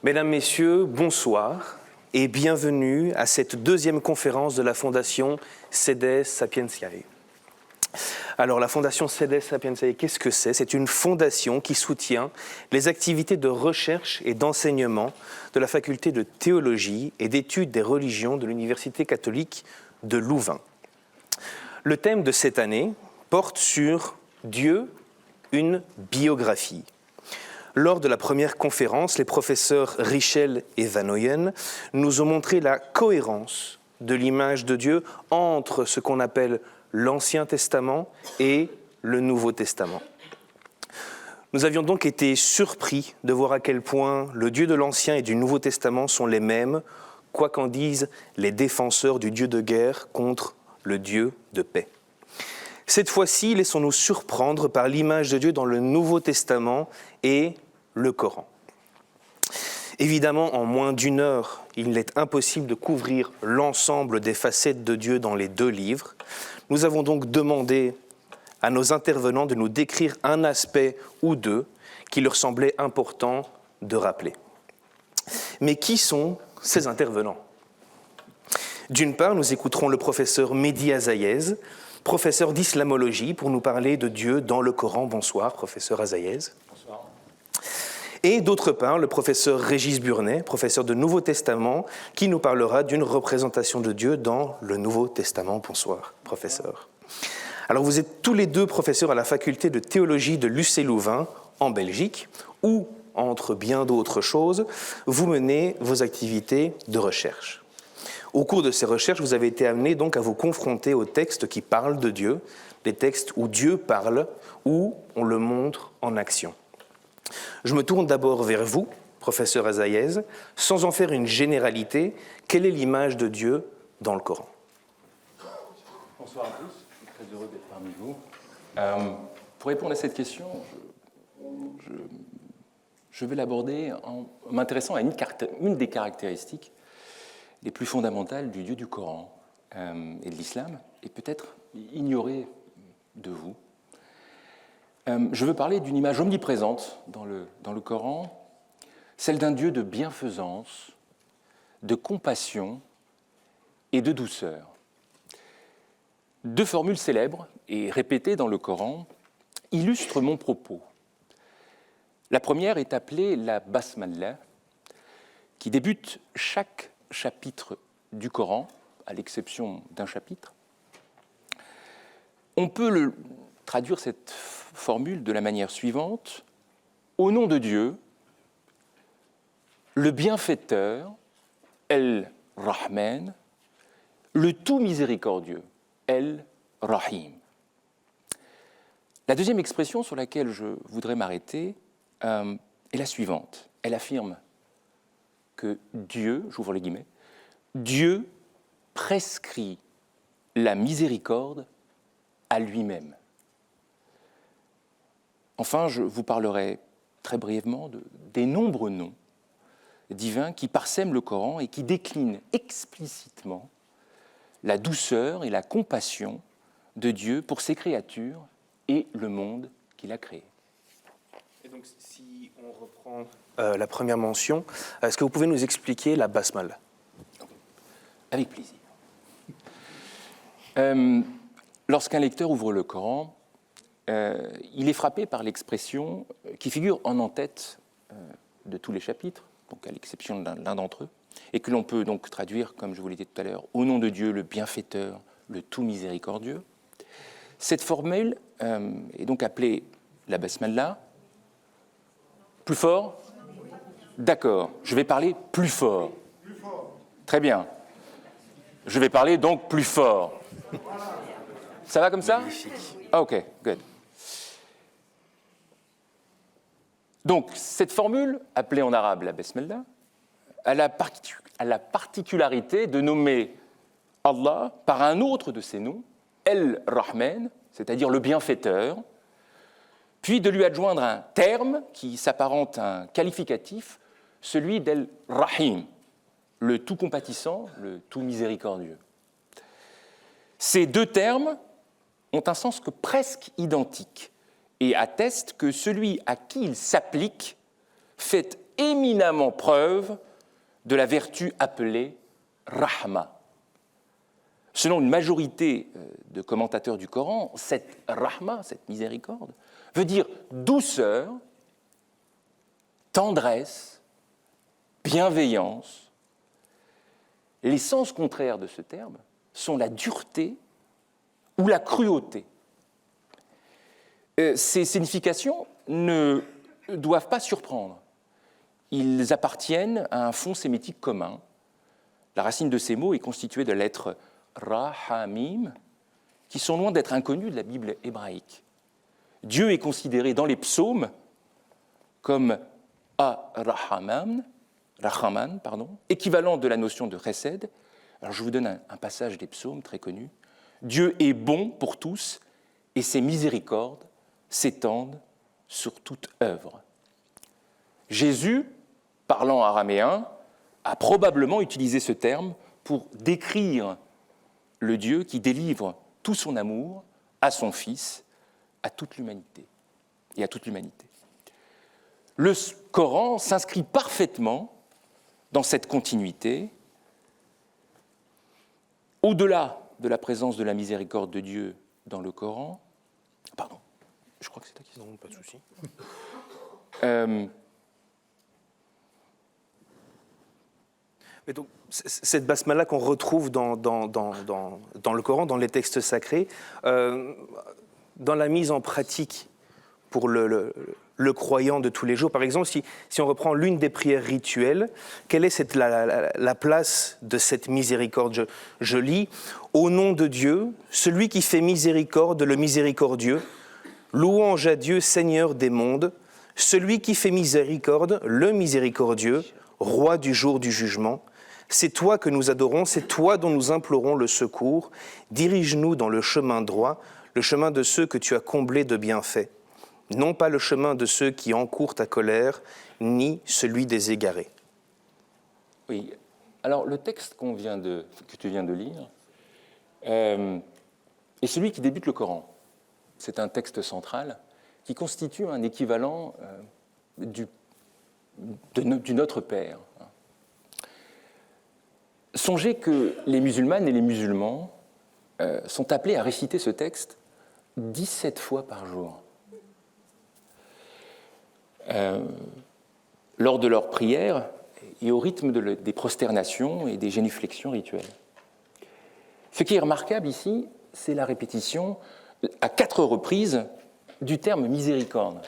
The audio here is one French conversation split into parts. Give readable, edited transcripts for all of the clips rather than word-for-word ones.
Mesdames, Messieurs, bonsoir et bienvenue à cette deuxième conférence de la Fondation Sedes Sapientiae. Alors la Fondation Sedes Sapientiae, qu'est-ce que c'est ? C'est une fondation qui soutient les activités de recherche et d'enseignement de la faculté de théologie et d'études des religions de l'Université catholique de Louvain. Le thème de cette année porte sur Dieu, une biographie. Lors de la première conférence, les professeurs Richel et Van Ooyen nous ont montré la cohérence de l'image de Dieu entre ce qu'on appelle l'Ancien Testament et le Nouveau Testament. Nous avions donc été surpris de voir à quel point le Dieu de l'Ancien et du Nouveau Testament sont les mêmes, quoi qu'en disent les défenseurs du Dieu de guerre contre le Dieu de paix. Cette fois-ci, laissons-nous surprendre par l'image de Dieu dans le Nouveau Testament et le Coran. Évidemment, en moins d'une heure, il est impossible de couvrir l'ensemble des facettes de Dieu dans les deux livres. Nous avons donc demandé à nos intervenants de nous décrire un aspect ou deux qui leur semblait important de rappeler. Mais qui sont ces intervenants ? D'une part, nous écouterons le professeur Mehdi Azaïez, professeur d'islamologie, pour nous parler de Dieu dans le Coran. Bonsoir, professeur Azaïez. Bonsoir. Et d'autre part, le professeur Régis Burnet, professeur de Nouveau Testament, qui nous parlera d'une représentation de Dieu dans le Nouveau Testament. Bonsoir, professeur. Alors, vous êtes tous les deux professeurs à la faculté de théologie de l'UC Louvain, en Belgique, où, entre bien d'autres choses, vous menez vos activités de recherche. Au cours de ces recherches, vous avez été amenés donc à vous confronter aux textes qui parlent de Dieu, des textes où Dieu parle, où on le montre en action. Je me tourne d'abord vers vous, professeur Azaïez, sans en faire une généralité. Quelle est l'image de Dieu dans le Coran ? Bonsoir à tous, je suis très heureux d'être parmi vous. Pour répondre à cette question, je vais l'aborder en m'intéressant à une des caractéristiques les plus fondamentales du Dieu du Coran et de l'islam, et peut-être ignorée de vous. Je veux parler d'une image omniprésente dans le Coran, celle d'un Dieu de bienfaisance, de compassion et de douceur. Deux formules célèbres et répétées dans le Coran illustrent mon propos. La première est appelée la Basmallah, qui débute chaque chapitre du Coran, à l'exception d'un chapitre. On peut traduire cette formule de la manière suivante : au nom de Dieu, le bienfaiteur, El-Rahman, le tout miséricordieux, El-Rahim. La deuxième expression sur laquelle je voudrais m'arrêter est la suivante. Elle affirme que Dieu, j'ouvre les guillemets, Dieu prescrit la miséricorde à lui-même. Enfin, je vous parlerai très brièvement des nombreux noms divins qui parsèment le Coran et qui déclinent explicitement la douceur et la compassion de Dieu pour ses créatures et le monde qu'il a créé. Et donc, si on reprend la première mention, est-ce que vous pouvez nous expliquer la Basmallah ? Avec plaisir. Lorsqu'un lecteur ouvre le Coran, il est frappé par l'expression qui figure en en-tête de tous les chapitres, donc à l'exception d'un d'entre eux, et que l'on peut donc traduire, comme je vous l'ai dit tout à l'heure, au nom de Dieu, le bienfaiteur, le tout miséricordieux. Cette formule est donc appelée la Basmallah. Plus fort ? D'accord, je vais parler plus fort. Très bien. Je vais parler donc plus fort. Ça va comme ça ? Ok, good. Donc, cette formule, appelée en arabe la Basmallah, a la particularité de nommer Allah par un autre de ses noms, El-Rahman, c'est-à-dire le bienfaiteur, puis de lui adjoindre un terme qui s'apparente à un qualificatif, celui d'El-Rahim, le tout compatissant, le tout miséricordieux. Ces deux termes ont un sens presque identique et attestent que celui à qui il s'applique fait éminemment preuve de la vertu appelée rahma. Selon une majorité de commentateurs du Coran, cette rahma, cette miséricorde, veut dire douceur, tendresse, bienveillance. Les sens contraires de ce terme sont la dureté ou la cruauté. Ces significations ne doivent pas surprendre. Ils appartiennent à un fond sémitique commun. La racine de ces mots est constituée de lettres Rahamim, qui sont loin d'être inconnues de la Bible hébraïque. Dieu est considéré dans les psaumes comme Rahaman, équivalent de la notion de chesed. Alors je vous donne un passage des psaumes très connu. Dieu est bon pour tous et ses miséricordes s'étendent sur toute œuvre. Jésus, parlant araméen, a probablement utilisé ce terme pour décrire le Dieu qui délivre tout son amour à son Fils, à toute l'humanité et à toute l'humanité. Le Coran s'inscrit parfaitement dans cette continuité. Au-delà de la présence de la miséricorde de Dieu dans le Coran, pardon, je crois que c'est ta question. Non, pas de souci. Mais donc, cette basmala qu'on retrouve dans le Coran, dans les textes sacrés, dans la mise en pratique pour le croyant de tous les jours, par exemple, si on reprend l'une des prières rituelles, quelle est la place de cette miséricorde ? Je lis « Au nom de Dieu, celui qui fait miséricorde, le miséricordieux, louange à Dieu, Seigneur des mondes, celui qui fait miséricorde, le miséricordieux, roi du jour du jugement. C'est toi que nous adorons, c'est toi dont nous implorons le secours. Dirige-nous dans le chemin droit, le chemin de ceux que tu as comblés de bienfaits. Non pas le chemin de ceux qui encourent ta colère, ni celui des égarés. » Oui, alors le texte que tu viens de lire est celui qui débute le Coran. C'est un texte central qui constitue un équivalent du Notre Père. Songez que les musulmanes et les musulmans sont appelés à réciter ce texte 17 fois par jour. Lors de leurs prières et au rythme des prosternations et des génuflexions rituelles. Ce qui est remarquable ici, c'est la répétition à 4 reprises du terme miséricorde,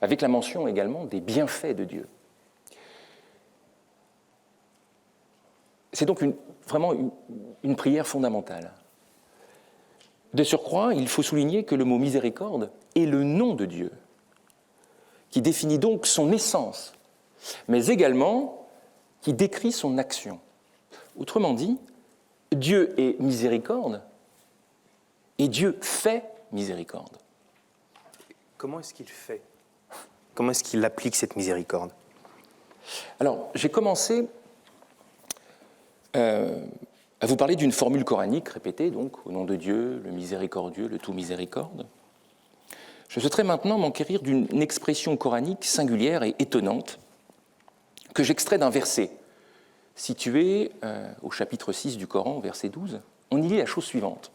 avec la mention également des bienfaits de Dieu. C'est donc vraiment une prière fondamentale. De surcroît, il faut souligner que le mot miséricorde est le nom de Dieu, qui définit donc son essence, mais également qui décrit son action. Autrement dit, Dieu est miséricorde et Dieu fait miséricorde. Comment est-ce qu'il fait ? Comment est-ce qu'il applique cette miséricorde ? Alors, j'ai commencé à vous parler d'une formule coranique répétée, donc, au nom de Dieu, le miséricordieux, le tout miséricorde. Je souhaiterais maintenant m'enquérir d'une expression coranique singulière et étonnante que j'extrais d'un verset situé au chapitre 6 du Coran, au verset 12. On y lit la chose suivante.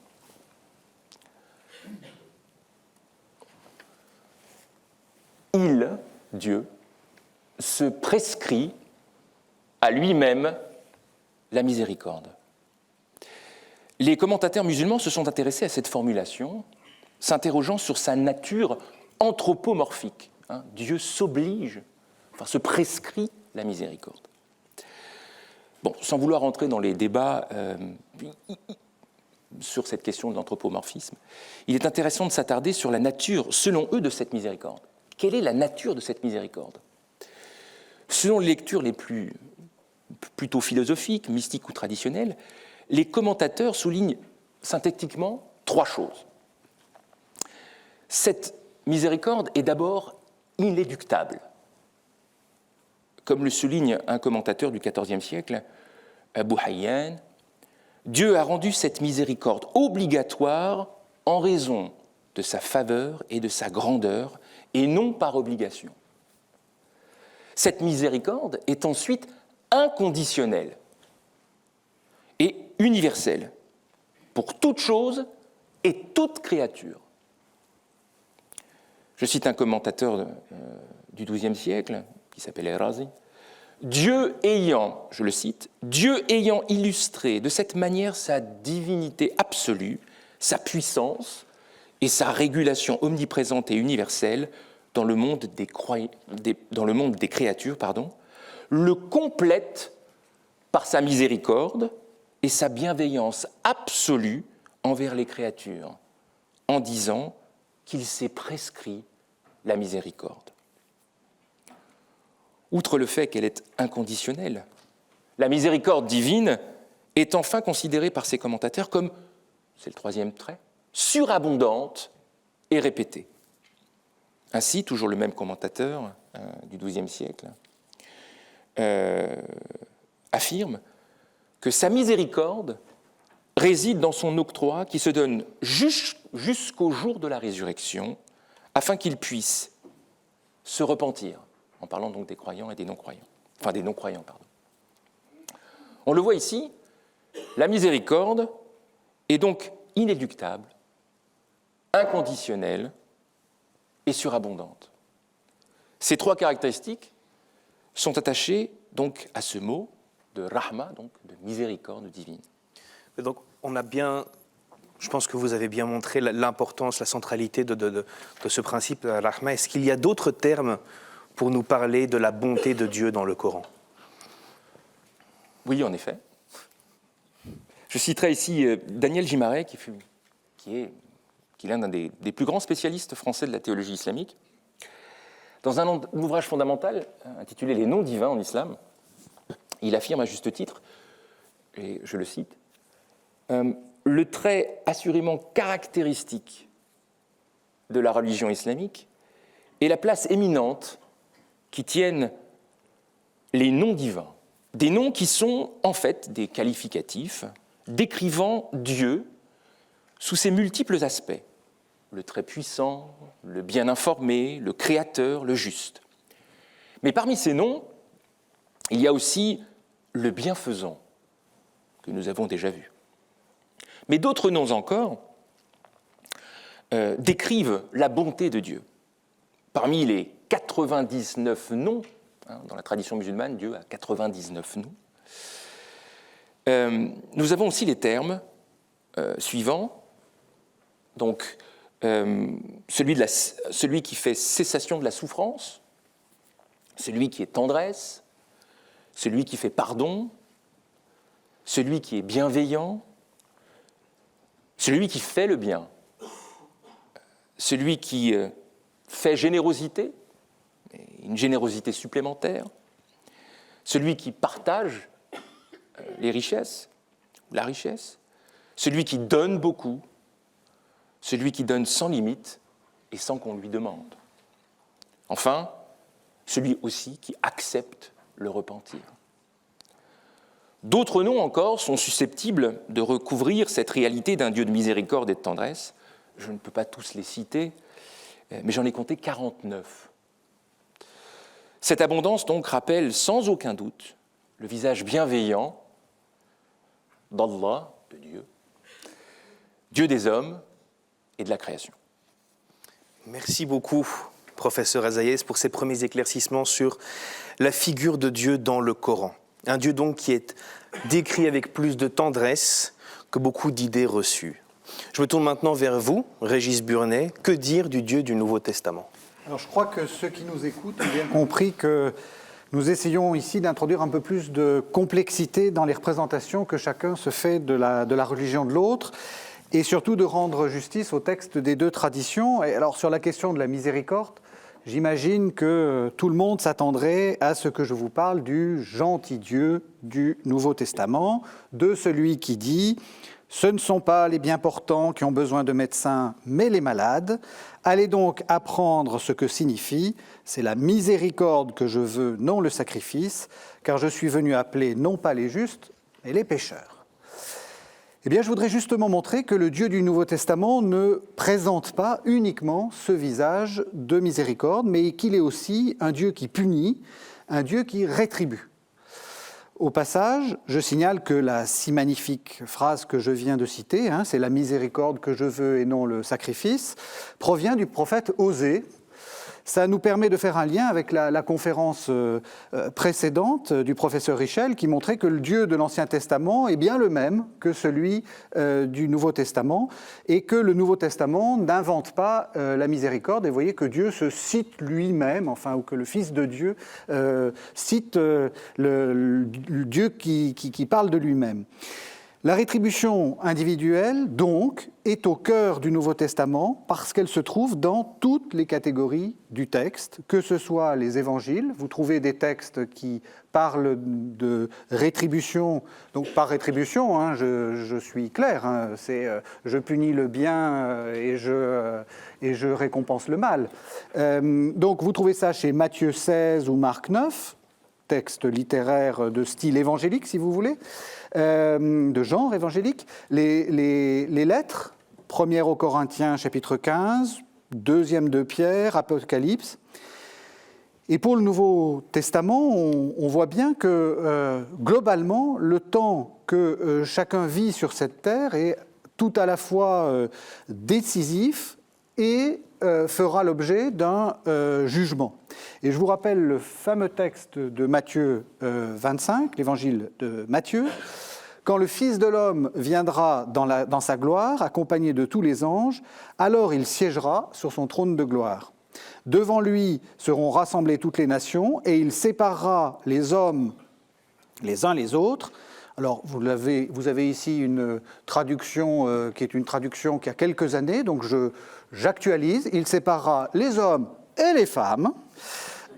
Il, Dieu, se prescrit à lui-même la miséricorde. Les commentateurs musulmans se sont intéressés à cette formulation, s'interrogeant sur sa nature anthropomorphique. Dieu s'oblige, se prescrit la miséricorde. Bon, sans vouloir entrer dans les débats sur cette question de l'anthropomorphisme, il est intéressant de s'attarder sur la nature, selon eux, de cette miséricorde. Quelle est la nature de cette miséricorde ? Selon les lectures les plutôt philosophiques, mystiques ou traditionnelles, les commentateurs soulignent synthétiquement 3 choses. Cette miséricorde est d'abord inéluctable. Comme le souligne un commentateur du XIVe siècle, Abu Hayyan, Dieu a rendu cette miséricorde obligatoire en raison de sa faveur et de sa grandeur, et non par obligation. Cette miséricorde est ensuite inconditionnelle et universelle pour toute chose et toute créature. Je cite un commentateur du XIIe siècle, qui s'appelle El-Razi. Dieu ayant, je le cite, Dieu ayant illustré de cette manière sa divinité absolue, sa puissance et sa régulation omniprésente et universelle dans le monde des créatures, le complète par sa miséricorde et sa bienveillance absolue envers les créatures, en disant qu'il s'est prescrit la miséricorde. Outre le fait qu'elle est inconditionnelle, la miséricorde divine est enfin considérée par ses commentateurs comme, c'est le troisième trait, surabondante et répétée. Ainsi, toujours le même commentateur du XIIe siècle affirme que sa miséricorde réside dans son octroi qui se donne jusqu'au jour de la résurrection afin qu'il puisse se repentir, en parlant donc des croyants et des non-croyants. Enfin, des non-croyants, pardon. On le voit ici, la miséricorde est donc inéluctable, inconditionnelle et surabondante. Ces trois caractéristiques sont attachées donc à ce mot de rahma, donc de miséricorde divine. Donc, je pense que vous avez bien montré l'importance, la centralité de ce principe de rahma. Est-ce qu'il y a d'autres termes pour nous parler de la bonté de Dieu dans le Coran? Oui, en effet. Je citerai ici Daniel Gimaret, qui est l'un des plus grands spécialistes français de la théologie islamique. Dans un ouvrage fondamental intitulé « Les noms divins en islam », il affirme à juste titre, et je le cite, le trait assurément caractéristique de la religion islamique est la place éminente qui tiennent les noms divins, des noms qui sont en fait des qualificatifs décrivant Dieu sous ses multiples aspects, le très puissant, le bien informé, le créateur, le juste. Mais parmi ces noms, il y a aussi le bienfaisant, que nous avons déjà vu. Mais d'autres noms encore décrivent la bonté de Dieu. Parmi les 99 noms, dans la tradition musulmane, Dieu a 99 noms, nous avons aussi les termes suivants. Donc, celui qui fait cessation de la souffrance, celui qui est tendresse, celui qui fait pardon, celui qui est bienveillant, celui qui fait le bien, celui qui fait générosité, une générosité supplémentaire, celui qui partage les richesses, la richesse, celui qui donne beaucoup, celui qui donne sans limite et sans qu'on lui demande. Enfin, celui aussi qui accepte le repentir. D'autres noms encore sont susceptibles de recouvrir cette réalité d'un Dieu de miséricorde et de tendresse. Je ne peux pas tous les citer, mais j'en ai compté 49. Cette abondance donc rappelle sans aucun doute le visage bienveillant d'Allah, de Dieu, Dieu des hommes et de la création. Merci beaucoup, professeur Azaïez, pour ces premiers éclaircissements sur la figure de Dieu dans le Coran. Un Dieu donc qui est décrit avec plus de tendresse que beaucoup d'idées reçues. Je me tourne maintenant vers vous, Régis Burnet. Que dire du Dieu du Nouveau Testament ? Alors je crois que ceux qui nous écoutent ont bien compris que nous essayons ici d'introduire un peu plus de complexité dans les représentations que chacun se fait de la religion de l'autre, et surtout de rendre justice au texte des deux traditions. Et alors sur la question de la miséricorde, j'imagine que tout le monde s'attendrait à ce que je vous parle du gentil Dieu du Nouveau Testament, de celui qui dit « Ce ne sont pas les bien portants qui ont besoin de médecins, mais les malades. Allez donc apprendre ce que signifie. C'est la miséricorde que je veux, non le sacrifice, car je suis venu appeler non pas les justes, mais les pécheurs. » Eh bien, je voudrais justement montrer que le Dieu du Nouveau Testament ne présente pas uniquement ce visage de miséricorde, mais qu'il est aussi un Dieu qui punit, un Dieu qui rétribue. Au passage, je signale que la si magnifique phrase que je viens de citer, c'est la miséricorde que je veux et non le sacrifice, provient du prophète Osée. Ça nous permet de faire un lien avec la conférence précédente du professeur Richel qui montrait que le Dieu de l'Ancien Testament est bien le même que celui du Nouveau Testament et que le Nouveau Testament n'invente pas la miséricorde. Et vous voyez que Dieu se cite lui-même, ou que le Fils de Dieu cite le Dieu qui parle de lui-même. La rétribution individuelle, donc, est au cœur du Nouveau Testament parce qu'elle se trouve dans toutes les catégories du texte, que ce soit les évangiles. Vous trouvez des textes qui parlent de rétribution, donc par rétribution, je suis clair, c'est je punis le bien et je récompense le mal. Donc vous trouvez ça chez Matthieu 16 ou Marc 9, texte littéraire de style évangélique, si vous voulez, de genre évangélique. Les lettres, première aux Corinthiens, chapitre 15, deuxième de Pierre, Apocalypse. Et pour le Nouveau Testament, on voit bien que, globalement, le temps que chacun vit sur cette terre est tout à la fois décisif et fera l'objet d'un jugement. Et je vous rappelle le fameux texte de Matthieu 25, l'évangile de Matthieu. Quand le Fils de l'homme viendra dans sa gloire, accompagné de tous les anges, alors il siégera sur son trône de gloire. Devant lui seront rassemblées toutes les nations, et il séparera les hommes les uns les autres. Alors, vous avez ici une traduction qui est une traduction qui a quelques années, donc j'actualise. Il séparera les hommes et les femmes,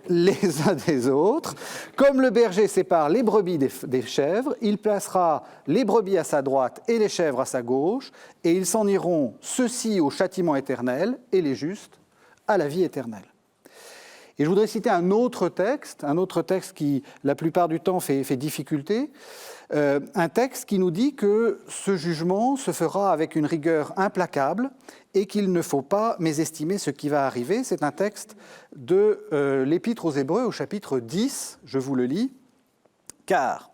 les uns des autres. Comme le berger sépare les brebis des chèvres, il placera les brebis à sa droite et les chèvres à sa gauche, et ils s'en iront, ceux-ci au châtiment éternel, et les justes à la vie éternelle. Et je voudrais citer un autre texte qui, la plupart du temps, fait difficulté, un texte qui nous dit que ce jugement se fera avec une rigueur implacable et qu'il ne faut pas mésestimer ce qui va arriver. C'est un texte de l'Épître aux Hébreux au chapitre 10, je vous le lis. « Car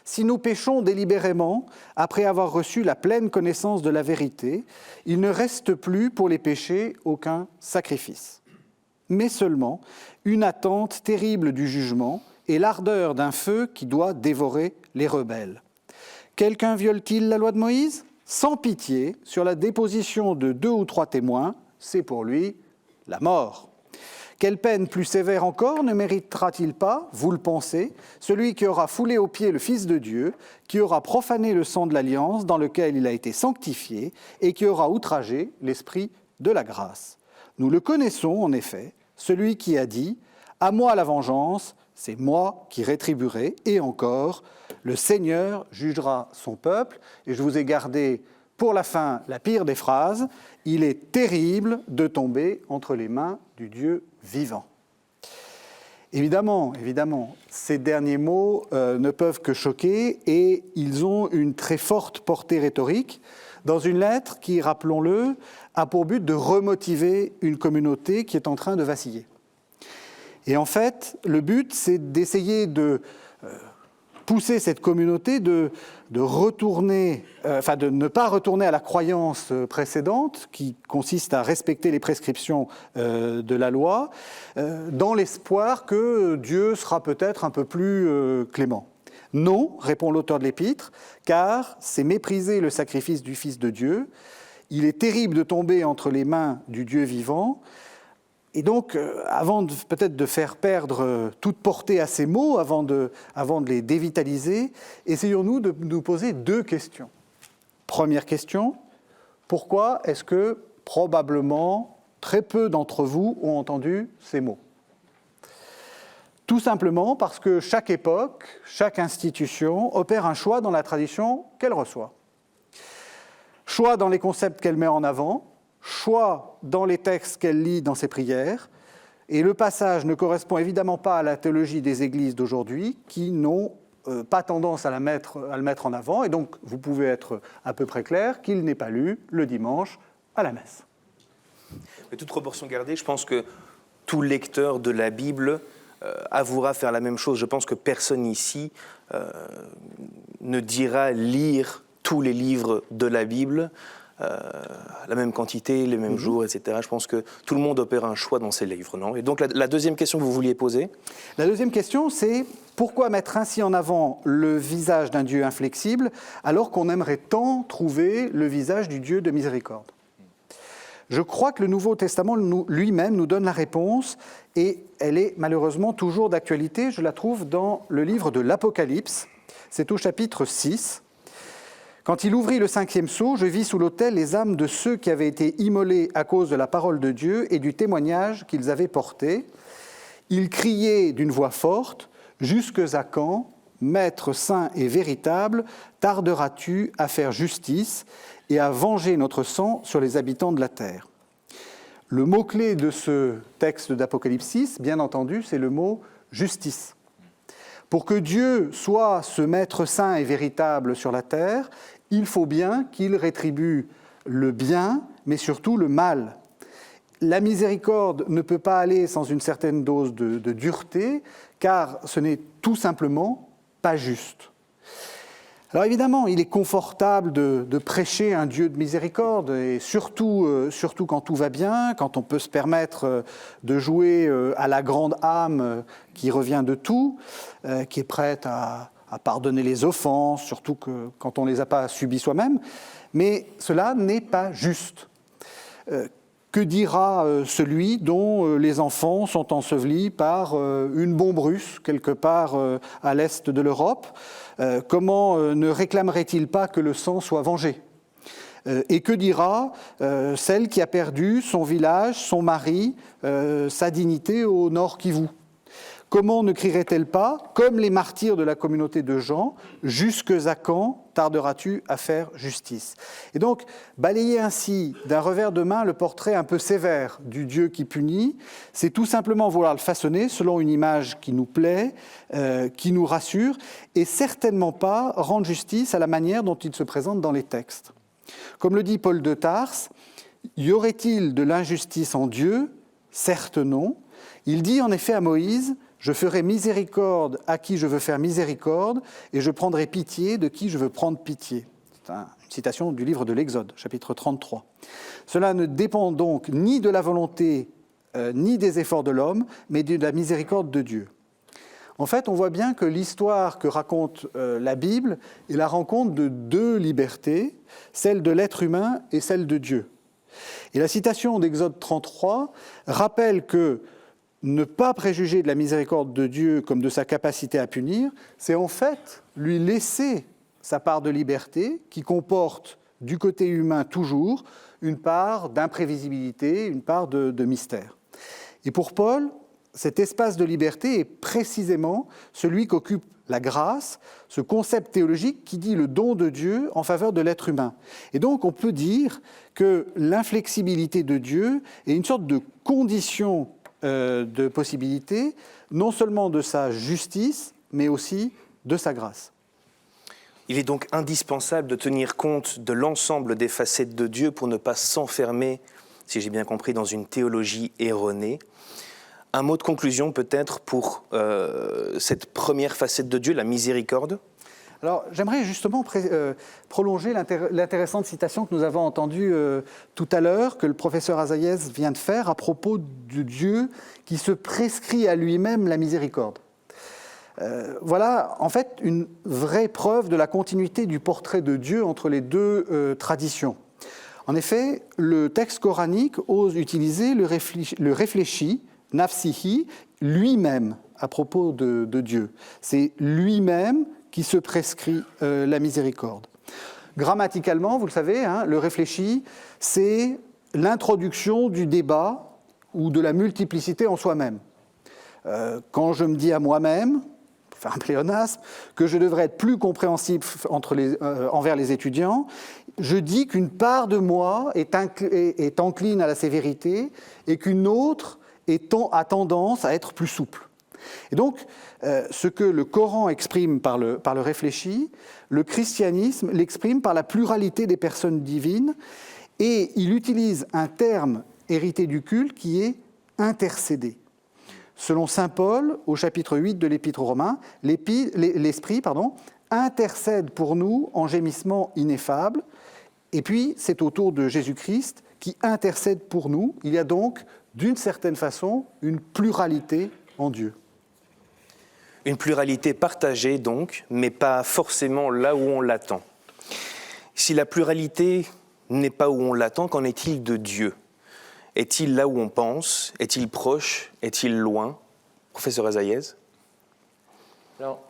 si nous péchons délibérément, après avoir reçu la pleine connaissance de la vérité, il ne reste plus pour les péchés aucun sacrifice, mais seulement une attente terrible du jugement et l'ardeur d'un feu qui doit dévorer les rebelles. Quelqu'un viole-t-il la loi de Moïse ? Sans pitié, sur la déposition de 2 ou 3 témoins, c'est pour lui la mort. Quelle peine plus sévère encore ne méritera-t-il pas, vous le pensez, celui qui aura foulé aux pieds le Fils de Dieu, qui aura profané le sang de l'alliance dans lequel il a été sanctifié et qui aura outragé l'Esprit de la grâce. Nous le connaissons en effet, celui qui a dit « À moi la vengeance, c'est moi qui rétribuerai » et encore « Le Seigneur jugera son peuple » et je vous ai gardé pour la fin la pire des phrases « Il est terrible de tomber entre les mains du Dieu vivant ». Évidemment, ces derniers mots ne peuvent que choquer et ils ont une très forte portée rhétorique dans une lettre qui, rappelons-le, a pour but de remotiver une communauté qui est en train de vaciller. Et en fait, le but, c'est d'essayer de pousser cette communauté de ne pas retourner à la croyance précédente, qui consiste à respecter les prescriptions de la loi, dans l'espoir que Dieu sera peut-être un peu plus clément. Non, répond l'auteur de l'Épître, car c'est mépriser le sacrifice du Fils de Dieu. Il est terrible de tomber entre les mains du Dieu vivant. Et donc, avant peut-être de faire perdre toute portée à ces mots, avant de les dévitaliser, essayons-nous de nous poser 2 questions. Première question, pourquoi est-ce que probablement très peu d'entre vous ont entendu ces mots ? Tout simplement parce que chaque époque, chaque institution opère un choix dans la tradition qu'elle reçoit. Choix dans les concepts qu'elle met en avant, choix dans les textes qu'elle lit dans ses prières, et le passage ne correspond évidemment pas à la théologie des églises d'aujourd'hui qui n'ont pas tendance à le mettre en avant, et donc vous pouvez être à peu près clair qu'il n'est pas lu le dimanche à la messe. Mais toute proportion gardée, je pense que tout lecteur de la Bible avouera faire la même chose. Je pense que personne ici ne dira lire tous les livres de la Bible, la même quantité, les mêmes jours, etc. Je pense que tout le monde opère un choix dans ces livres, non? Et donc la deuxième question que vous vouliez poser? La deuxième question, c'est pourquoi mettre ainsi en avant le visage d'un Dieu inflexible alors qu'on aimerait tant trouver le visage du Dieu de miséricorde? Je crois que le Nouveau Testament lui-même nous donne la réponse et elle est malheureusement toujours d'actualité. Je la trouve dans le livre de l'Apocalypse, c'est au chapitre 6. Quand il ouvrit le 5e sceau, je vis sous l'autel les âmes de ceux qui avaient été immolés à cause de la parole de Dieu et du témoignage qu'ils avaient porté. Ils criaient d'une voix forte, « Jusque à quand, Maître saint et véritable, tarderas-tu à faire justice et à venger notre sang sur les habitants de la terre ?» Le mot-clé de ce texte d'Apocalypse 6, bien entendu, c'est le mot « justice ». Pour que Dieu soit ce Maître saint et véritable sur la terre, il faut bien qu'il rétribue le bien, mais surtout le mal. La miséricorde ne peut pas aller sans une certaine dose de dureté, car ce n'est tout simplement pas juste. Alors évidemment, il est confortable de prêcher un Dieu de miséricorde, et surtout quand tout va bien, quand on peut se permettre de jouer à la grande âme qui revient de tout, qui est prête à pardonner les offenses, surtout quand on ne les a pas subies soi-même. Mais cela n'est pas juste. Que dira celui dont les enfants sont ensevelis par une bombe russe, quelque part à l'est de l'Europe? Comment ne réclamerait-il pas que le sang soit vengé? Et que dira celle qui a perdu son village, son mari, sa dignité au Nord Kivu? Comment ne crierait-elle pas, comme les martyrs de la communauté de Jean, « Jusque à quand tarderas-tu à faire justice ?» Et donc, balayer ainsi d'un revers de main le portrait un peu sévère du Dieu qui punit, c'est tout simplement vouloir le façonner selon une image qui nous plaît, qui nous rassure, et certainement pas rendre justice à la manière dont il se présente dans les textes. Comme le dit Paul de Tarse, « Y aurait-il de l'injustice en Dieu ? Certes non. Il dit en effet à Moïse, « Je ferai miséricorde à qui je veux faire miséricorde, et je prendrai pitié de qui je veux prendre pitié. » C'est une citation du livre de l'Exode, chapitre 33. Cela ne dépend donc ni de la volonté, ni des efforts de l'homme, mais de la miséricorde de Dieu. En fait, on voit bien que l'histoire que raconte la Bible est la rencontre de deux libertés, celle de l'être humain et celle de Dieu. Et la citation d'Exode 33 rappelle que ne pas préjuger de la miséricorde de Dieu comme de sa capacité à punir, c'est en fait lui laisser sa part de liberté qui comporte du côté humain toujours une part d'imprévisibilité, une part de mystère. Et pour Paul, cet espace de liberté est précisément celui qu'occupe la grâce, ce concept théologique qui dit le don de Dieu en faveur de l'être humain. Et donc on peut dire que l'inflexibilité de Dieu est une sorte de condition de possibilité, non seulement de sa justice, mais aussi de sa grâce. Il est donc indispensable de tenir compte de l'ensemble des facettes de Dieu pour ne pas s'enfermer, si j'ai bien compris, dans une théologie erronée. Un mot de conclusion peut-être pour cette première facette de Dieu, la miséricorde. Alors, j'aimerais justement prolonger l'intéressante citation que nous avons entendue tout à l'heure, que le professeur Azaïez vient de faire à propos de Dieu qui se prescrit à lui-même la miséricorde. Voilà, en fait, une vraie preuve de la continuité du portrait de Dieu entre les deux traditions. En effet, le texte coranique ose utiliser le réfléchi, nafsihi, lui-même, à propos de Dieu. C'est lui-même qui se prescrit la miséricorde. Grammaticalement, vous le savez, le réfléchi, c'est l'introduction du débat ou de la multiplicité en soi-même. Quand je me dis à moi-même, pour faire un pléonasme, que je devrais être plus compréhensible envers les étudiants, je dis qu'une part de moi est encline à la sévérité et qu'une autre a tendance à être plus souple. Et donc, ce que le Coran exprime par le réfléchi, le christianisme l'exprime par la pluralité des personnes divines, et il utilise un terme hérité du culte qui est intercéder. Selon saint Paul, au chapitre 8 de l'Épître aux Romains, l'Esprit intercède pour nous en gémissement ineffable. Et puis, c'est au tour de Jésus-Christ qui intercède pour nous. Il y a donc, d'une certaine façon, une pluralité en Dieu. Une pluralité partagée donc, mais pas forcément là où on l'attend. Si la pluralité n'est pas où on l'attend, qu'en est-il de Dieu ? Est-il là où on pense ? Est-il proche ? Est-il loin ? Professeur Azaïez ? Alors,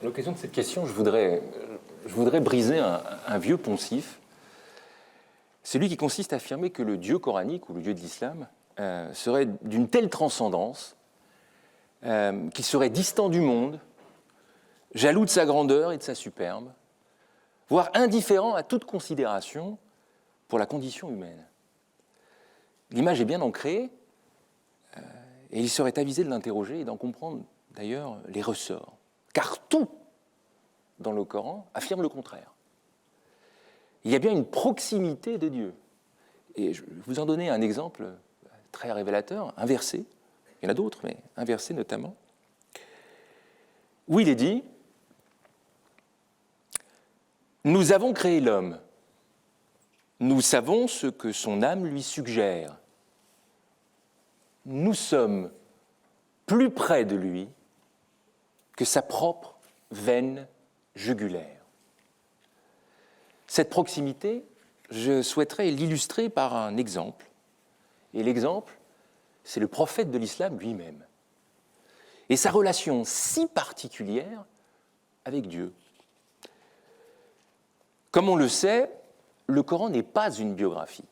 à l'occasion de cette question, je voudrais briser un vieux poncif, celui qui consiste à affirmer que le Dieu coranique ou le Dieu de l'islam serait d'une telle transcendance qu'il serait distant du monde, jaloux de sa grandeur et de sa superbe, voire indifférent à toute considération pour la condition humaine. L'image est bien ancrée, et il serait avisé de l'interroger et d'en comprendre d'ailleurs les ressorts. Car tout dans le Coran affirme le contraire. Il y a bien une proximité de Dieu. Et je vais vous en donner un exemple très révélateur, un verset, il y en a d'autres, mais un verset notamment, où il est dit « Nous avons créé l'homme, nous savons ce que son âme lui suggère. Nous sommes plus près de lui que sa propre veine jugulaire. » Cette proximité, je souhaiterais l'illustrer par un exemple. Et l'exemple, c'est le prophète de l'islam lui-même. Et sa relation si particulière avec Dieu. Comme on le sait, le Coran n'est pas une biographie.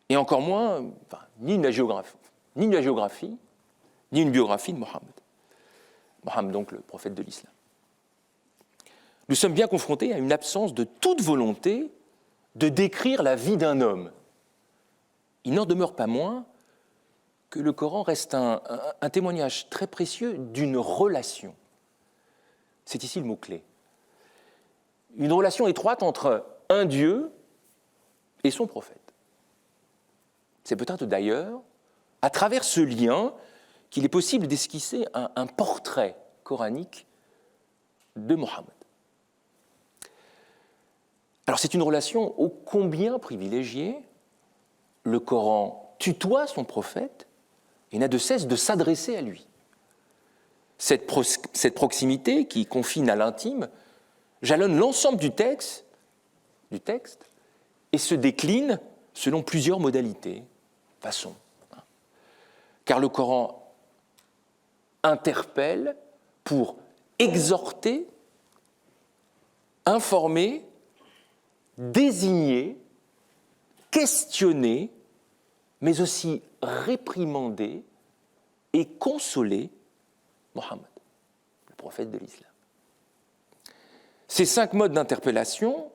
Et encore moins, ni une géographie, ni une biographie de Mohammed. Mohammed, donc le prophète de l'islam. Nous sommes bien confrontés à une absence de toute volonté de décrire la vie d'un homme. Il n'en demeure pas moins que le Coran reste un témoignage très précieux d'une relation. C'est ici le mot-clé. Une relation étroite entre un Dieu et son prophète. C'est peut-être d'ailleurs à travers ce lien qu'il est possible d'esquisser un portrait coranique de Mohammed. Alors c'est une relation ô combien privilégiée. Le Coran tutoie son prophète et n'a de cesse de s'adresser à lui. Cette proximité qui confine à l'intime jalonne l'ensemble du texte et se décline selon plusieurs modalités, façons. Car le Coran interpelle pour exhorter, informer, désigner, questionner, mais aussi réprimander et consoler Mohammed, le prophète de l'islam. Ces 5 modes d'interpellation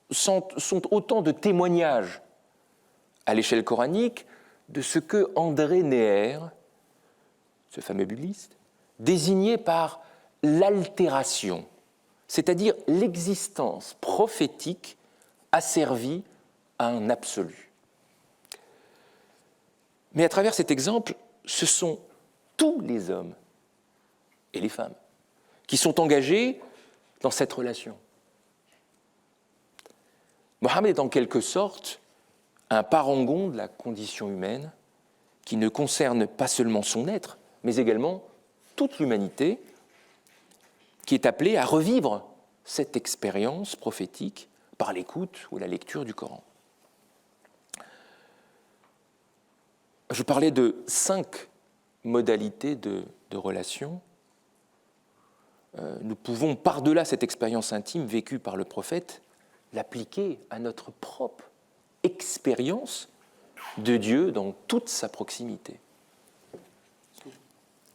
sont autant de témoignages à l'échelle coranique de ce que André Neher, ce fameux bibliste, désignait par l'altération, c'est-à-dire l'existence prophétique asservie à un absolu. Mais à travers cet exemple, ce sont tous les hommes et les femmes qui sont engagés dans cette relation. Mohammed est en quelque sorte un parangon de la condition humaine qui ne concerne pas seulement son être, mais également toute l'humanité qui est appelée à revivre cette expérience prophétique par l'écoute ou la lecture du Coran. Je parlais de 5 modalités de relation. Nous pouvons, par-delà cette expérience intime vécue par le prophète, l'appliquer à notre propre expérience de Dieu dans toute sa proximité.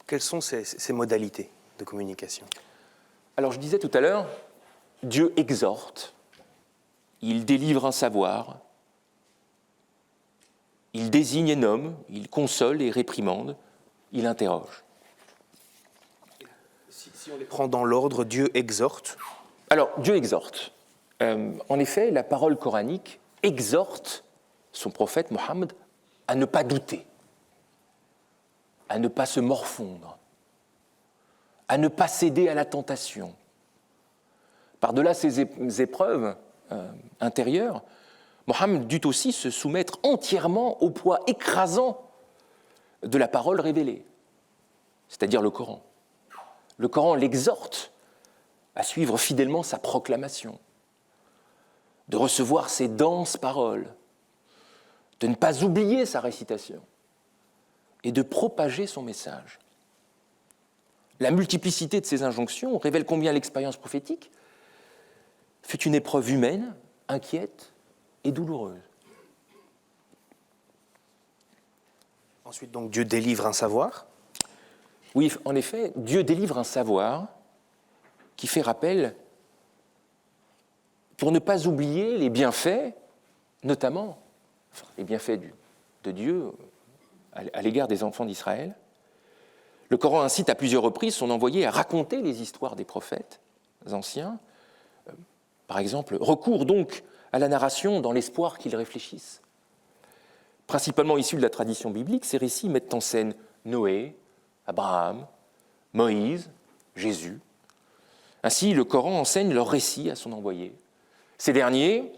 Quelles sont ces modalités de communication ? Alors je disais tout à l'heure, Dieu exhorte, il délivre un savoir, il désigne et nomme, il console et réprimande, il interroge. Si on les prend dans l'ordre, Dieu exhorte. Alors, Dieu exhorte. En effet, la parole coranique exhorte son prophète Mohammed à ne pas douter. à ne pas se morfondre, à ne pas céder à la tentation. Par-delà ces épreuves intérieures, Mohammed dut aussi se soumettre entièrement au poids écrasant de la parole révélée, c'est-à-dire le Coran. Le Coran l'exhorte à suivre fidèlement sa proclamation, de recevoir ses denses paroles, de ne pas oublier sa récitation et de propager son message. La multiplicité de ces injonctions révèle combien l'expérience prophétique fut une épreuve humaine, inquiète et douloureuse. Ensuite, donc, Dieu délivre un savoir. Oui, en effet, Dieu délivre un savoir qui fait rappel pour ne pas oublier les bienfaits, notamment les bienfaits de Dieu à l'égard des enfants d'Israël. Le Coran incite à plusieurs reprises son envoyé à raconter les histoires des prophètes anciens. Par exemple, recours donc à la narration dans l'espoir qu'ils réfléchissent. Principalement issus de la tradition biblique, ces récits mettent en scène Noé, Abraham, Moïse, Jésus. Ainsi, le Coran enseigne leurs récits à son envoyé. Ces derniers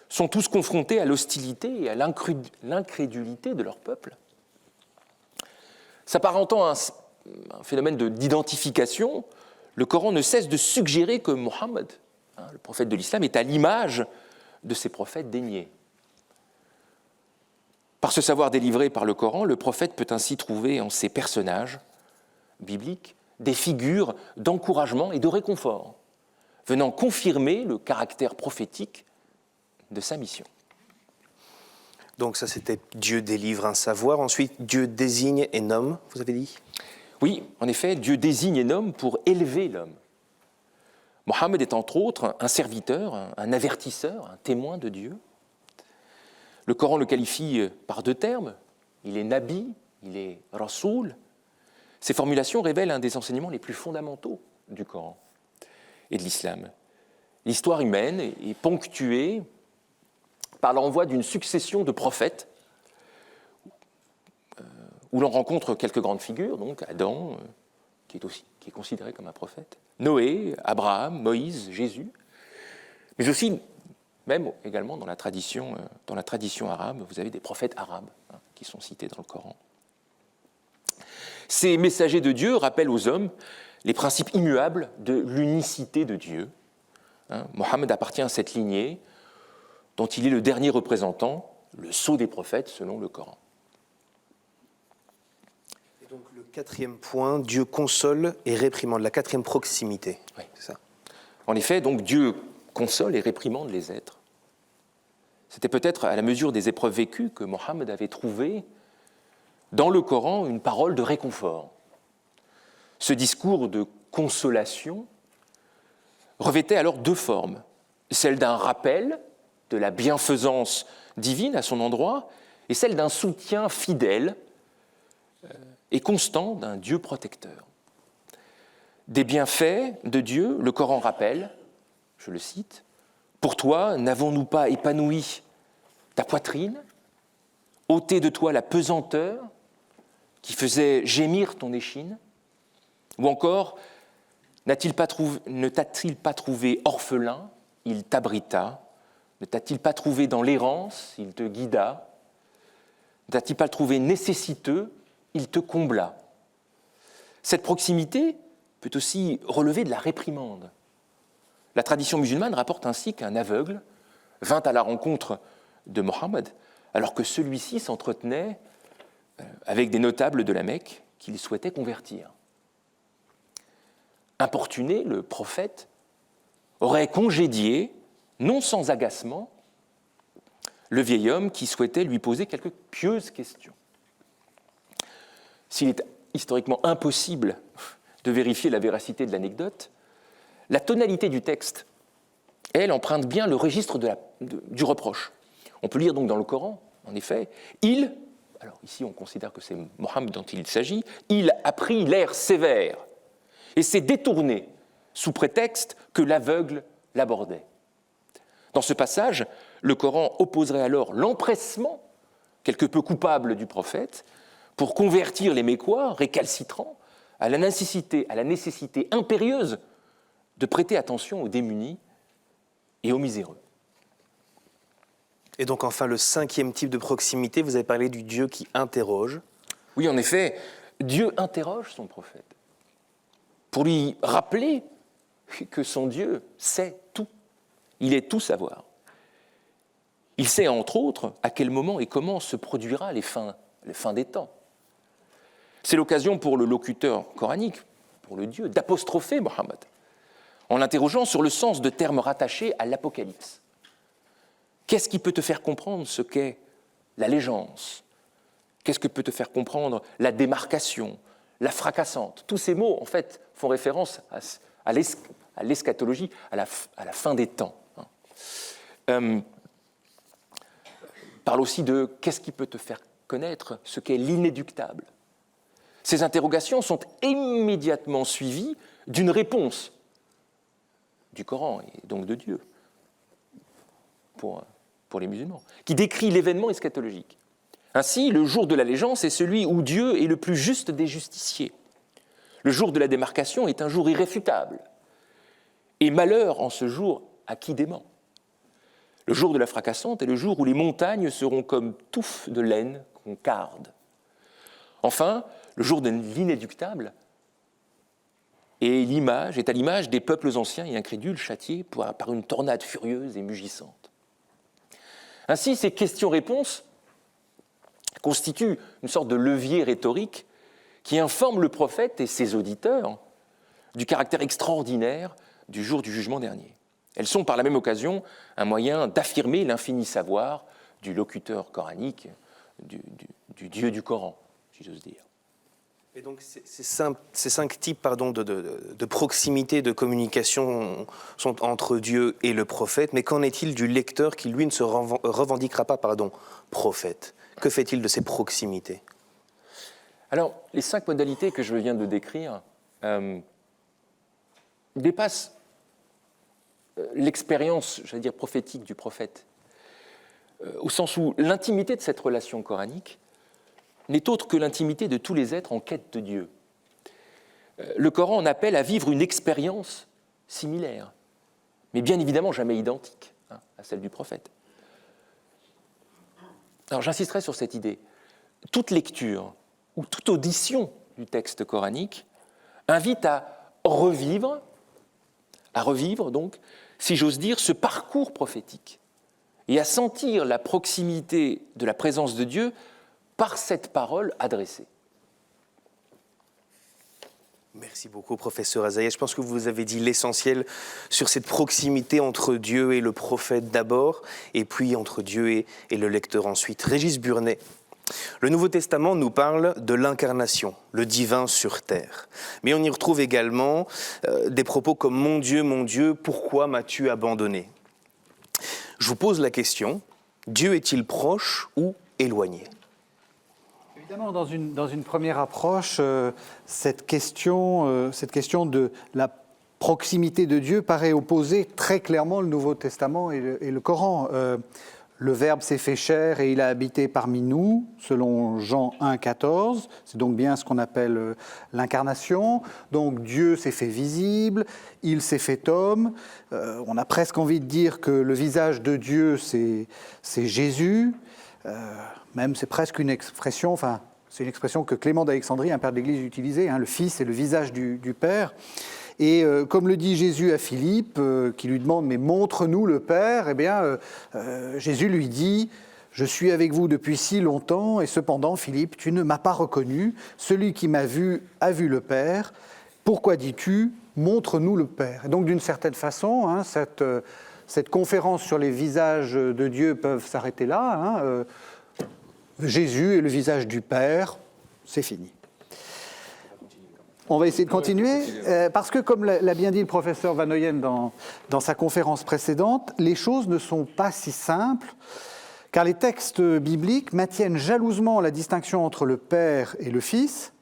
sont tous confrontés à l'hostilité et à l'incrédulité de leur peuple. S'apparentant à un phénomène d'identification, le Coran ne cesse de suggérer que Mohammed, le prophète de l'islam, est à l'image de ces prophètes déniés. Par ce savoir délivré par le Coran, le prophète peut ainsi trouver en ses personnages bibliques des figures d'encouragement et de réconfort, venant confirmer le caractère prophétique de sa mission. Donc ça, c'était Dieu délivre un savoir. Ensuite, Dieu désigne et nomme, vous avez dit ? Oui, en effet, Dieu désigne et nomme pour élever l'homme. Mohammed est entre autres un serviteur, un avertisseur, un témoin de Dieu. Le Coran le qualifie par deux termes, il est Nabi, il est Rasoul. Ces formulations révèlent un des enseignements les plus fondamentaux du Coran et de l'islam. L'histoire humaine est ponctuée par l'envoi d'une succession de prophètes où l'on rencontre quelques grandes figures, donc Adam, qui est considéré comme un prophète, Noé, Abraham, Moïse, Jésus, mais aussi, même également dans la tradition arabe, vous avez des prophètes arabes qui sont cités dans le Coran. Ces messagers de Dieu rappellent aux hommes les principes immuables de l'unicité de Dieu. Mohammed appartient à cette lignée dont il est le dernier représentant, le sceau des prophètes selon le Coran. Et donc le quatrième point, Dieu console et réprimande, la quatrième proximité. Oui. C'est ça. En effet, donc Dieu console et réprimande les êtres. C'était peut-être à la mesure des épreuves vécues que Mohammed avait trouvé dans le Coran une parole de réconfort. Ce discours de consolation revêtait alors deux formes, celle d'un rappel de la bienfaisance divine à son endroit et celle d'un soutien fidèle et constant d'un Dieu protecteur. Des bienfaits de Dieu, le Coran rappelle, je le cite, « Pour toi, n'avons-nous pas épanoui ta poitrine, ôté de toi la pesanteur qui faisait gémir ton échine ?» Ou encore, « Ne t'a-t-il pas trouvé orphelin, il t'abrita, ne t'a-t-il pas trouvé dans l'errance, il te guida, ne t'a-t-il pas trouvé nécessiteux, il te combla. » Cette proximité peut aussi relever de la réprimande. La tradition musulmane rapporte ainsi qu'un aveugle vint à la rencontre de Mohammed alors que celui-ci s'entretenait avec des notables de la Mecque qu'il souhaitait convertir. Importuné, le prophète aurait congédié, non sans agacement, le vieil homme qui souhaitait lui poser quelques pieuses questions. S'il est historiquement impossible de vérifier la véracité de l'anecdote, la tonalité du texte, elle, emprunte bien le registre du reproche. On peut lire donc dans le Coran, en effet, alors ici on considère que c'est Mohammed dont il s'agit, il a pris l'air sévère et s'est détourné sous prétexte que l'aveugle l'abordait. Dans ce passage, le Coran opposerait alors l'empressement, quelque peu coupable du prophète, pour convertir les Mécois récalcitrants à la nécessité impérieuse de prêter attention aux démunis et aux miséreux. Et donc enfin, le 5e type de proximité, vous avez parlé du Dieu qui interroge. Oui, en effet, Dieu interroge son prophète pour lui rappeler que son Dieu sait tout. Il est tout savoir. Il sait, entre autres, à quel moment et comment se produira les fins des temps. C'est l'occasion pour le locuteur coranique, pour le Dieu, d'apostropher Mohammed, en l'interrogeant sur le sens de termes rattachés à l'Apocalypse. Qu'est-ce qui peut te faire comprendre ce qu'est l'allégeance ? Qu'est-ce que peut te faire comprendre la démarcation, la fracassante ? Tous ces mots, en fait, font référence à l'eschatologie, à la fin des temps. Parle aussi de qu'est-ce qui peut te faire connaître ce qu'est l'inéductable. Ces interrogations sont immédiatement suivies d'une réponse du Coran et donc de Dieu pour les musulmans, qui décrit l'événement eschatologique. Ainsi, le jour de l'allégeance est celui où Dieu est le plus juste des justiciers. Le jour de la démarcation est un jour irréfutable. Et malheur en ce jour à qui dément. Le jour de la fracassante est le jour où les montagnes seront comme touffes de laine qu'on carde. Enfin, le jour de l'inéductable est à l'image des peuples anciens et incrédules châtiés par une tornade furieuse et mugissante. Ainsi, ces questions-réponses constituent une sorte de levier rhétorique qui informe le prophète et ses auditeurs du caractère extraordinaire du jour du jugement dernier. Elles sont par la même occasion un moyen d'affirmer l'infini savoir du locuteur coranique, du Dieu du Coran, si j'ose dire. Et donc ces 5 types de proximité, de communication sont entre Dieu et le prophète, mais qu'en est-il du lecteur qui, lui, ne se revendiquera pas prophète ? Que fait-il de ces proximités ? Alors, les 5 modalités que je viens de décrire dépassent l'expérience, j'allais dire, prophétique du prophète, au sens où l'intimité de cette relation coranique n'est autre que l'intimité de tous les êtres en quête de Dieu. Le Coran en appelle à vivre une expérience similaire, mais bien évidemment jamais identique à celle du prophète. Alors j'insisterai sur cette idée. Toute lecture ou toute audition du texte coranique invite à revivre donc, si j'ose dire, ce parcours prophétique et à sentir la proximité de la présence de Dieu par cette parole adressée. Merci beaucoup, professeur Azaïa. Je pense que vous avez dit l'essentiel sur cette proximité entre Dieu et le prophète d'abord, et puis entre Dieu et le lecteur ensuite. Régis Burnet. Le Nouveau Testament nous parle de l'incarnation, le divin sur terre. Mais on y retrouve également des propos comme « Mon Dieu, pourquoi m'as-tu abandonné ?» Je vous pose la question, Dieu est-il proche ou éloigné ? Évidemment, dans une première approche, cette question de la proximité de Dieu paraît opposer très clairement le Nouveau Testament et le Coran. Le Verbe s'est fait chair et il a habité parmi nous, selon Jean 1,14. C'est donc bien ce qu'on appelle l'incarnation. Donc Dieu s'est fait visible, il s'est fait homme. On a presque envie de dire que le visage de Dieu, c'est Jésus. Même c'est presque une expression, c'est une expression que Clément d'Alexandrie, un père de l'Église, utilisait. Le Fils est le visage du Père. Et comme le dit Jésus à Philippe, qui lui demande « Mais montre-nous le Père », Jésus lui dit « Je suis avec vous depuis si longtemps, et cependant, Philippe, tu ne m'as pas reconnu. Celui qui m'a vu a vu le Père. Pourquoi dis-tu « Montre-nous le Père » ?» Et donc, d'une certaine façon, cette conférence sur les visages de Dieu peuvent s'arrêter là. Jésus est le visage du Père, c'est fini. On va essayer de continuer, parce que comme l'a bien dit le professeur Van Ooyen dans sa conférence précédente, les choses ne sont pas si simples, car les textes bibliques maintiennent jalousement la distinction entre le Père et le Fils.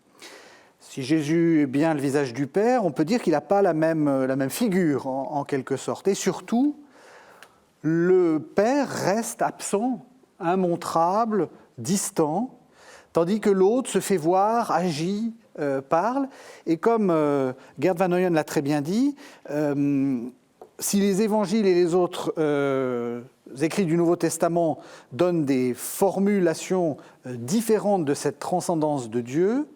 Si Jésus est bien le visage du Père, on peut dire qu'il n'a pas la même figure, en quelque sorte. Et surtout, le Père reste absent, immontrable, distant, tandis que l'autre se fait voir, agit, parle. Et comme Gerd van Hoyen l'a très bien dit, si les évangiles et les autres écrits du Nouveau Testament donnent des formulations différentes de cette transcendance de Dieu,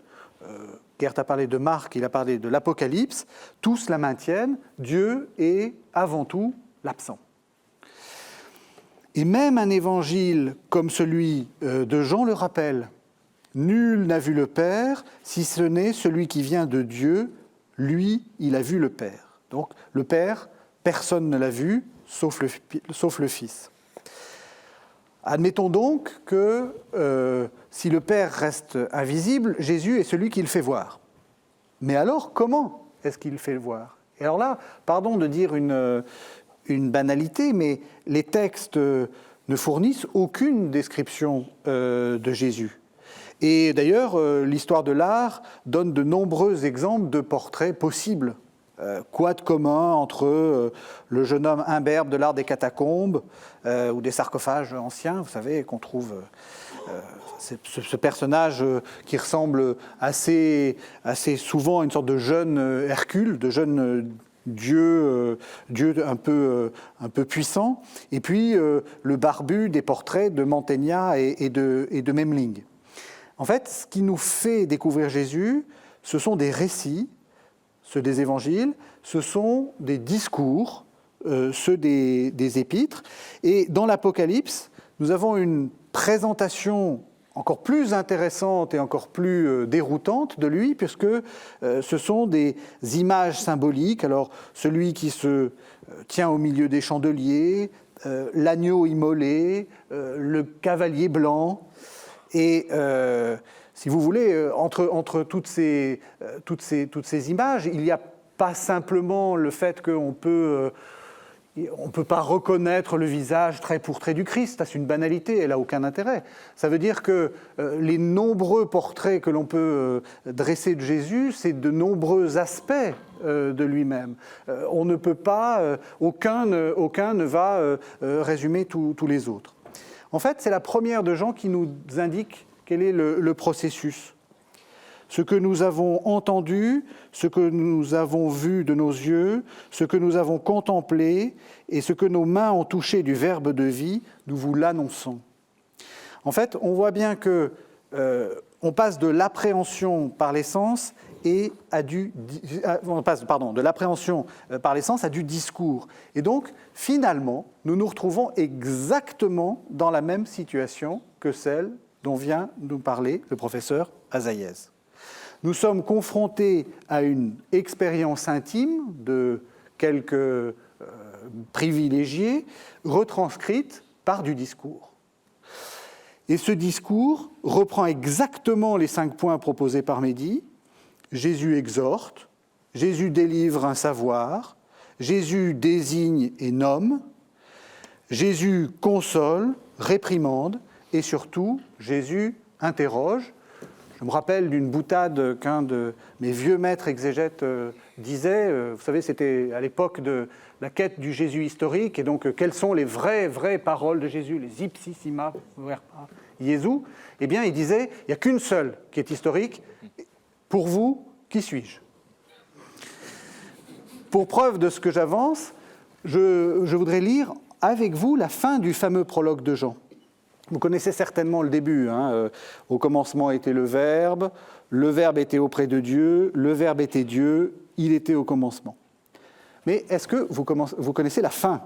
Gerd a parlé de Marc, il a parlé de l'Apocalypse, tous la maintiennent, Dieu est avant tout l'absent. Et même un évangile comme celui de Jean le rappelle, nul n'a vu le Père, si ce n'est celui qui vient de Dieu, lui, il a vu le Père. Donc le Père, personne ne l'a vu, sauf le Fils. Admettons donc que si le Père reste invisible, Jésus est celui qui le fait voir. Mais alors, comment est-ce qu'il le fait voir? Et alors là, pardon de dire une banalité, mais les textes ne fournissent aucune description de Jésus. Et d'ailleurs, l'histoire de l'art donne de nombreux exemples de portraits possibles. Quoi de commun entre le jeune homme imberbe de l'art des catacombes ou des sarcophages anciens, vous savez, qu'on trouve ce personnage qui ressemble assez souvent à une sorte de jeune Hercule, de jeune Dieu un peu puissant, et puis le barbu des portraits de Mantegna et de Memling. En fait, ce qui nous fait découvrir Jésus, ce sont des récits, ceux des évangiles, ce sont des discours, ceux des épîtres. Et dans l'Apocalypse, nous avons une présentation encore plus intéressante et encore plus déroutante de lui, puisque ce sont des images symboliques. Alors, celui qui se tient au milieu des chandeliers, l'agneau immolé, le cavalier blanc. Et si vous voulez, entre toutes ces images, il n'y a pas simplement le fait qu'on ne peut pas reconnaître le visage trait pour trait du Christ, ça c'est une banalité, elle n'a aucun intérêt. Ça veut dire que les nombreux portraits que l'on peut dresser de Jésus, c'est de nombreux aspects de lui-même. On ne peut pas, aucun ne va résumer tous les autres. En fait, c'est la première de Jean qui nous indique quel est le processus. Ce que nous avons entendu, ce que nous avons vu de nos yeux, ce que nous avons contemplé et ce que nos mains ont touché du Verbe de vie, nous vous l'annonçons. En fait, on voit bien que on passe de l'appréhension par les sens de l'appréhension par les sens à du discours. Et donc, finalement, nous nous retrouvons exactement dans la même situation que celle dont vient nous parler le professeur Azaïez. Nous sommes confrontés à une expérience intime de quelques privilégiés, retranscrite par du discours. Et ce discours reprend exactement les 5 points proposés par Mehdi. Jésus exhorte, Jésus délivre un savoir, Jésus désigne et nomme, Jésus console, réprimande, et surtout, Jésus interroge. Je me rappelle d'une boutade qu'un de mes vieux maîtres exégètes disait, vous savez, c'était à l'époque de la quête du Jésus historique, et donc quelles sont les vraies paroles de Jésus, les ipsissima verba Jésus. Eh bien, il disait, il n'y a qu'une seule qui est historique. Pour vous, qui suis-je? Pour preuve de ce que j'avance, je voudrais lire avec vous la fin du fameux prologue de Jean. Vous connaissez certainement le début. Au commencement était le Verbe était auprès de Dieu, le Verbe était Dieu, il était au commencement. Mais est-ce que vous connaissez la fin?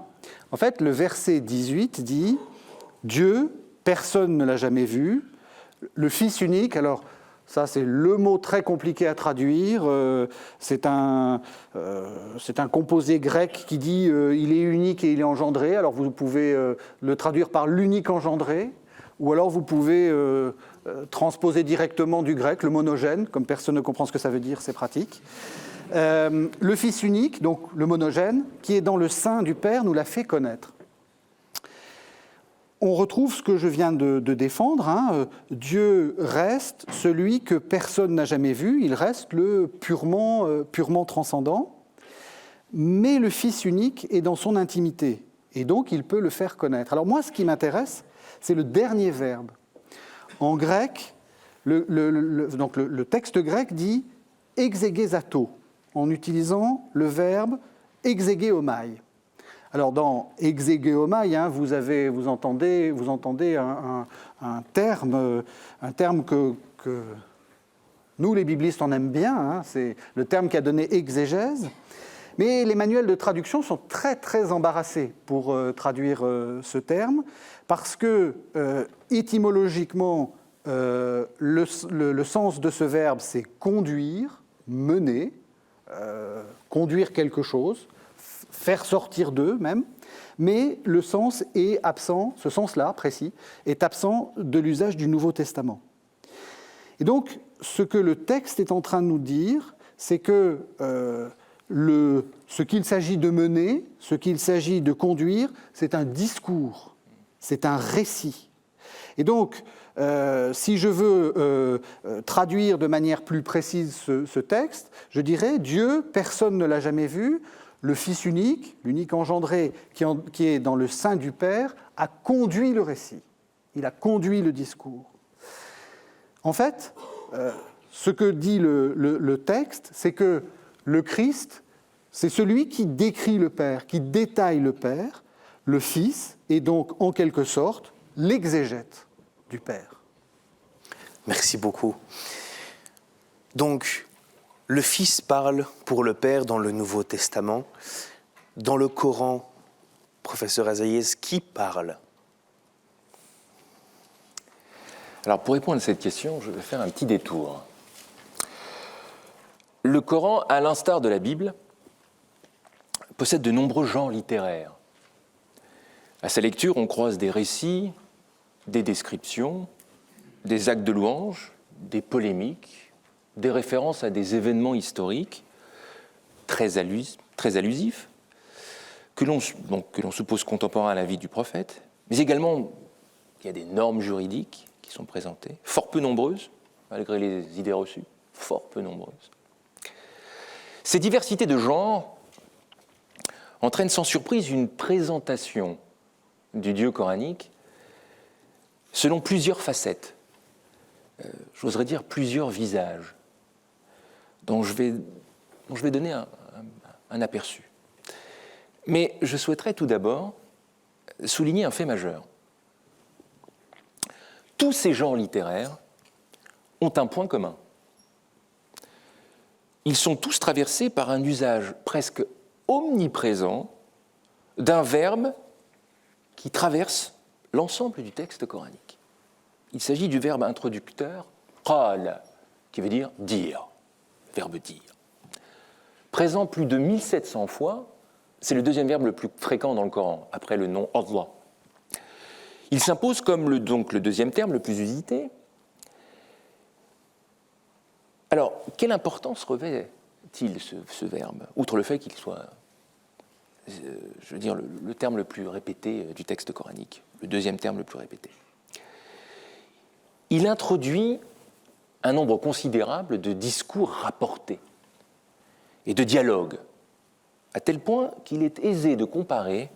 En fait, le verset 18 dit « Dieu, personne ne l'a jamais vu, le Fils unique », alors ça c'est le mot très compliqué à traduire, c'est un composé grec qui dit il est unique et il est engendré, alors vous pouvez le traduire par l'unique engendré, ou alors vous pouvez transposer directement du grec le monogène, comme personne ne comprend ce que ça veut dire, c'est pratique. Le Fils unique, donc le monogène, qui est dans le sein du Père, nous l'a fait connaître. On retrouve ce que je viens de défendre. Dieu reste celui que personne n'a jamais vu, il reste le purement transcendant, mais le Fils unique est dans son intimité, et donc il peut le faire connaître. Alors moi, ce qui m'intéresse, c'est le dernier verbe. En grec, Donc le texte grec dit exegesato, en utilisant le verbe exegeomai. Alors dans exegeomai, vous entendez un terme que nous, les biblistes, on aime bien, c'est le terme qui a donné exégèse, mais les manuels de traduction sont très, très embarrassés pour traduire ce terme, parce que, étymologiquement, le sens de ce verbe, c'est conduire, mener, conduire quelque chose, faire sortir d'eux même, mais le sens est absent, ce sens-là précis, est absent de l'usage du Nouveau Testament. Et donc, ce que le texte est en train de nous dire, c'est que ce qu'il s'agit de mener, ce qu'il s'agit de conduire, c'est un discours, c'est un récit. Et donc, si je veux traduire de manière plus précise ce texte, je dirais « Dieu, personne ne l'a jamais vu, le Fils unique, l'unique engendré qui est dans le sein du Père, a conduit le récit, il a conduit le discours. » En fait, ce que dit le texte, c'est que le Christ, c'est celui qui décrit le Père, qui détaille le Père, le Fils est donc en quelque sorte l'exégète du Père. Merci beaucoup. Donc, le Fils parle pour le Père dans le Nouveau Testament. Dans le Coran, professeur Azaïez, qui parle ? Alors, pour répondre à cette question, je vais faire un petit détour. Le Coran, à l'instar de la Bible, possède de nombreux genres littéraires. À sa lecture, on croise des récits, des descriptions, des actes de louange, des polémiques, des références à des événements historiques très allusifs, que l'on suppose contemporains à la vie du prophète, mais également il y a des normes juridiques qui sont présentées, fort peu nombreuses, malgré les idées reçues, fort peu nombreuses. Ces diversités de genres entraînent sans surprise une présentation du Dieu coranique selon plusieurs facettes, j'oserais dire plusieurs visages, dont je vais donner un aperçu. Mais je souhaiterais tout d'abord souligner un fait majeur. Tous ces genres littéraires ont un point commun. Ils sont tous traversés par un usage presque omniprésent d'un verbe qui traverse l'ensemble du texte coranique. Il s'agit du verbe introducteur « qal », qui veut dire « dire », verbe « dire ». Présent plus de 1700 fois, c'est le deuxième verbe le plus fréquent dans le Coran, après le nom « Allah ». Il s'impose comme le deuxième terme le plus usité. Alors, quelle importance revêt-il ce verbe, outre le fait qu'il soit, je veux dire, le terme le plus répété du texte coranique, le deuxième terme le plus répété? Il introduit un nombre considérable de discours rapportés et de dialogues, à tel point qu'il est aisé de comparer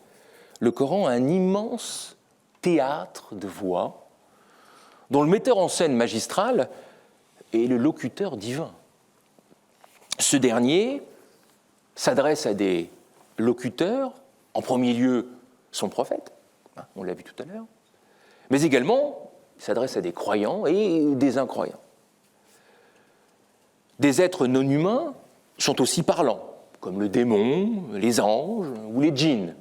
le Coran à un immense théâtre de voix, dont le metteur en scène magistral est le locuteur divin. Ce dernier s'adresse à des locuteurs, en premier lieu son prophète, on l'a vu tout à l'heure, mais également il s'adresse à des croyants et des incroyants. Des êtres non humains sont aussi parlants, comme le démon, les anges ou les djinns,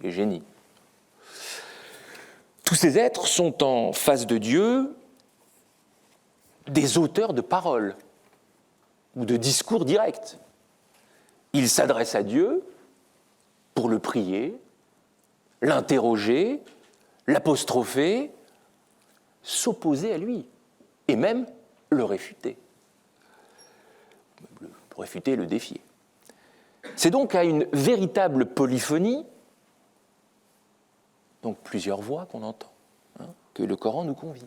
les génies. Tous ces êtres sont en face de Dieu des auteurs de paroles ou de discours directs. Ils s'adressent à Dieu pour le prier, l'interroger, l'apostropher, s'opposer à lui et même le réfuter. Le réfuter, le défier. C'est donc à une véritable polyphonie, donc plusieurs voix qu'on entend, que le Coran nous convie.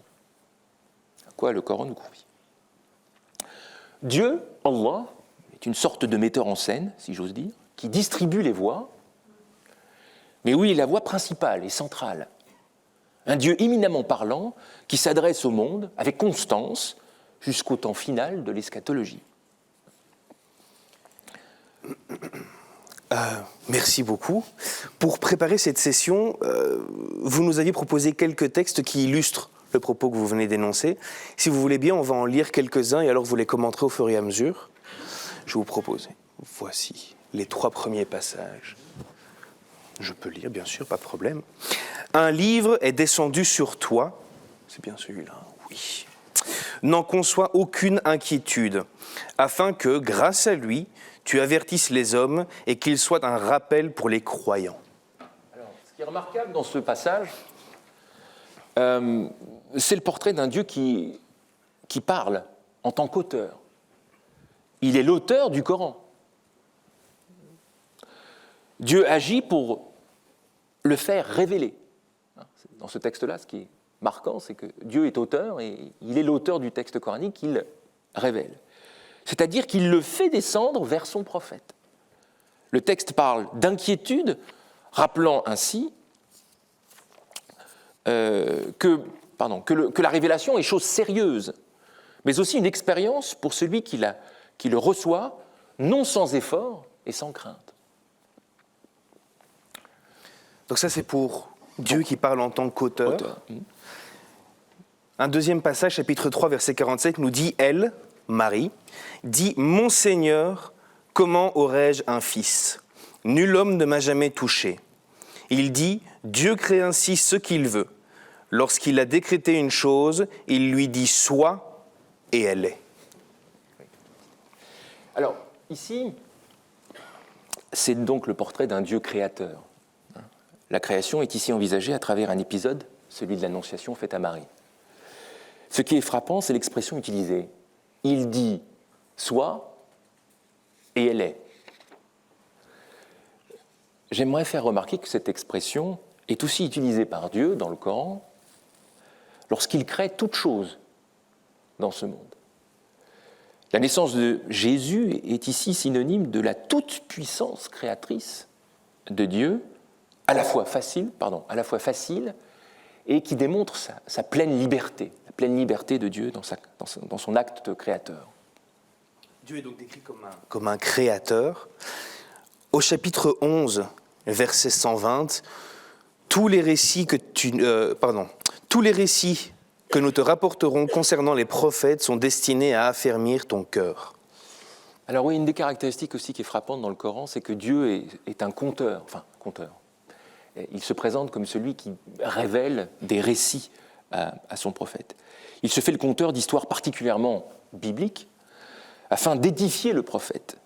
À quoi le Coran nous convie? Dieu, Allah, est une sorte de metteur en scène, si j'ose dire, qui distribue les voix, mais oui, la voix principale et centrale. Un Dieu éminemment parlant qui s'adresse au monde avec constance jusqu'au temps final de l'eschatologie. Merci beaucoup. Pour préparer cette session, vous nous aviez proposé quelques textes qui illustrent le propos que vous venez d'énoncer. Si vous voulez bien, on va en lire quelques-uns et alors vous les commenterez au fur et à mesure. Je vous propose, voici les 3 premiers passages. Je peux lire, bien sûr, pas de problème. Un livre est descendu sur toi, c'est bien celui-là, oui. N'en conçois aucune inquiétude, afin que, grâce à lui, tu avertisses les hommes et qu'il soit un rappel pour les croyants. Alors, ce qui est remarquable dans ce passage, c'est le portrait d'un Dieu qui parle en tant qu'auteur. Il est l'auteur du Coran. Dieu agit pour le faire révéler. Dans ce texte-là, ce qui est marquant, c'est que Dieu est auteur et il est l'auteur du texte coranique qu'il révèle. C'est-à-dire qu'il le fait descendre vers son prophète. Le texte parle d'inquiétude, rappelant ainsi que la révélation est chose sérieuse, mais aussi une expérience pour celui qui le reçoit, non sans effort et sans crainte. Donc ça, c'est pour Dieu qui parle en tant qu'auteur. Un deuxième passage, chapitre 3, verset 47, nous dit « Elle, Marie, dit « Mon Seigneur, comment aurais-je un fils ? Nul homme ne m'a jamais touché. » Il dit « Dieu crée ainsi ce qu'il veut. Lorsqu'il a décrété une chose, il lui dit « Sois » et elle est. » Alors, ici, c'est donc le portrait d'un Dieu créateur. La création est ici envisagée à travers un épisode, celui de l'Annonciation faite à Marie. Ce qui est frappant, c'est l'expression utilisée. Il dit « soit » et elle est. J'aimerais faire remarquer que cette expression est aussi utilisée par Dieu dans le Coran lorsqu'il crée toute chose dans ce monde. La naissance de Jésus est ici synonyme de la toute-puissance créatrice de Dieu, à la fois facile et qui démontre sa pleine liberté, la pleine liberté de Dieu dans son acte créateur. Dieu est donc décrit comme un créateur. Au chapitre 11, verset 120, tous les récits que nous te rapporterons concernant les prophètes sont destinés à affermir ton cœur. Alors oui, une des caractéristiques aussi qui est frappante dans le Coran, c'est que Dieu est un conteur. Il se présente comme celui qui révèle des récits à son prophète. Il se fait le conteur d'histoires particulièrement bibliques afin d'édifier le prophète.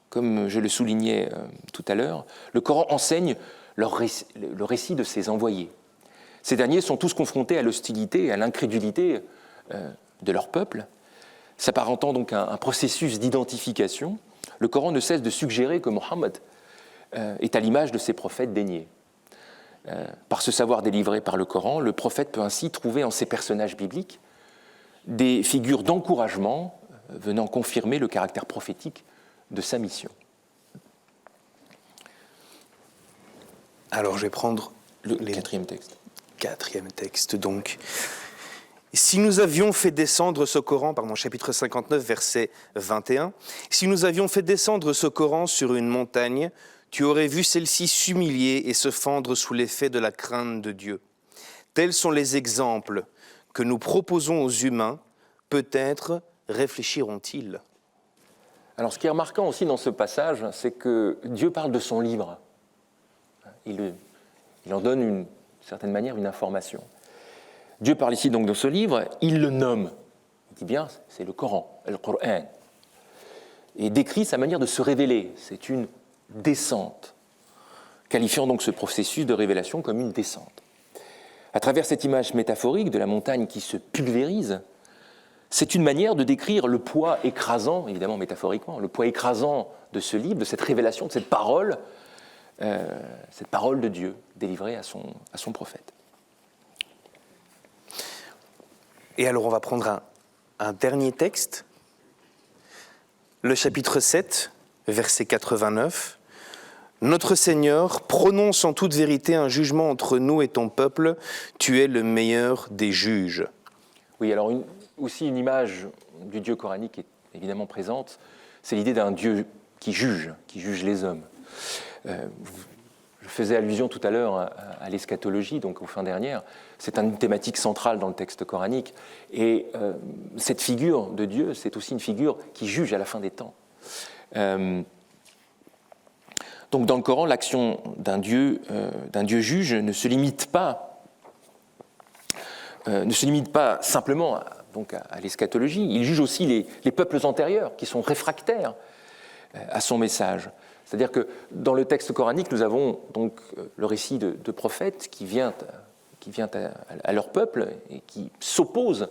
Comme je le soulignais tout à l'heure, le Coran enseigne le récit de ses envoyés. Ces derniers sont tous confrontés à l'hostilité et à l'incrédulité de leur peuple. S'apparentant donc à un processus d'identification, le Coran ne cesse de suggérer que Mohammed est à l'image de ses prophètes déniés. Par ce savoir délivré par le Coran, le prophète peut ainsi trouver en ces personnages bibliques des figures d'encouragement venant confirmer le caractère prophétique de sa mission. Alors je vais prendre le quatrième texte. Quatrième texte donc. Si nous avions fait descendre ce Coran, chapitre 59, verset 21, si nous avions fait descendre ce Coran sur une montagne, tu aurais vu celle-ci s'humilier et se fendre sous l'effet de la crainte de Dieu. Tels sont les exemples que nous proposons aux humains, peut-être réfléchiront-ils. Alors ce qui est remarquant aussi dans ce passage, c'est que Dieu parle de son livre. Il en donne d'une certaine manière une information. Dieu parle ici donc de ce livre, il le nomme. Il dit bien, c'est le Coran, le Coran. Et décrit sa manière de se révéler. C'est une descente, qualifiant donc ce processus de révélation comme une descente. À travers cette image métaphorique de la montagne qui se pulvérise, c'est une manière de décrire le poids écrasant, évidemment métaphoriquement, le poids écrasant de ce livre, de cette révélation, de cette parole de Dieu délivrée à son prophète. Et alors on va prendre un dernier texte, le chapitre 7, verset 89. Notre Seigneur prononce en toute vérité un jugement entre nous et ton peuple, tu es le meilleur des juges. Oui, alors aussi une image du Dieu coranique qui est évidemment présente, c'est l'idée d'un Dieu qui juge les hommes. Je faisais allusion tout à l'heure à l'eschatologie, donc aux fins dernières. C'est une thématique centrale dans le texte coranique. Et cette figure de Dieu, c'est aussi une figure qui juge à la fin des temps. Donc dans le Coran, l'action d'un Dieu juge ne se limite pas simplement à l'eschatologie. Il juge aussi les peuples antérieurs qui sont réfractaires à son message. C'est-à-dire que dans le texte coranique, nous avons donc le récit de prophètes qui vient à leur peuple et qui s'oppose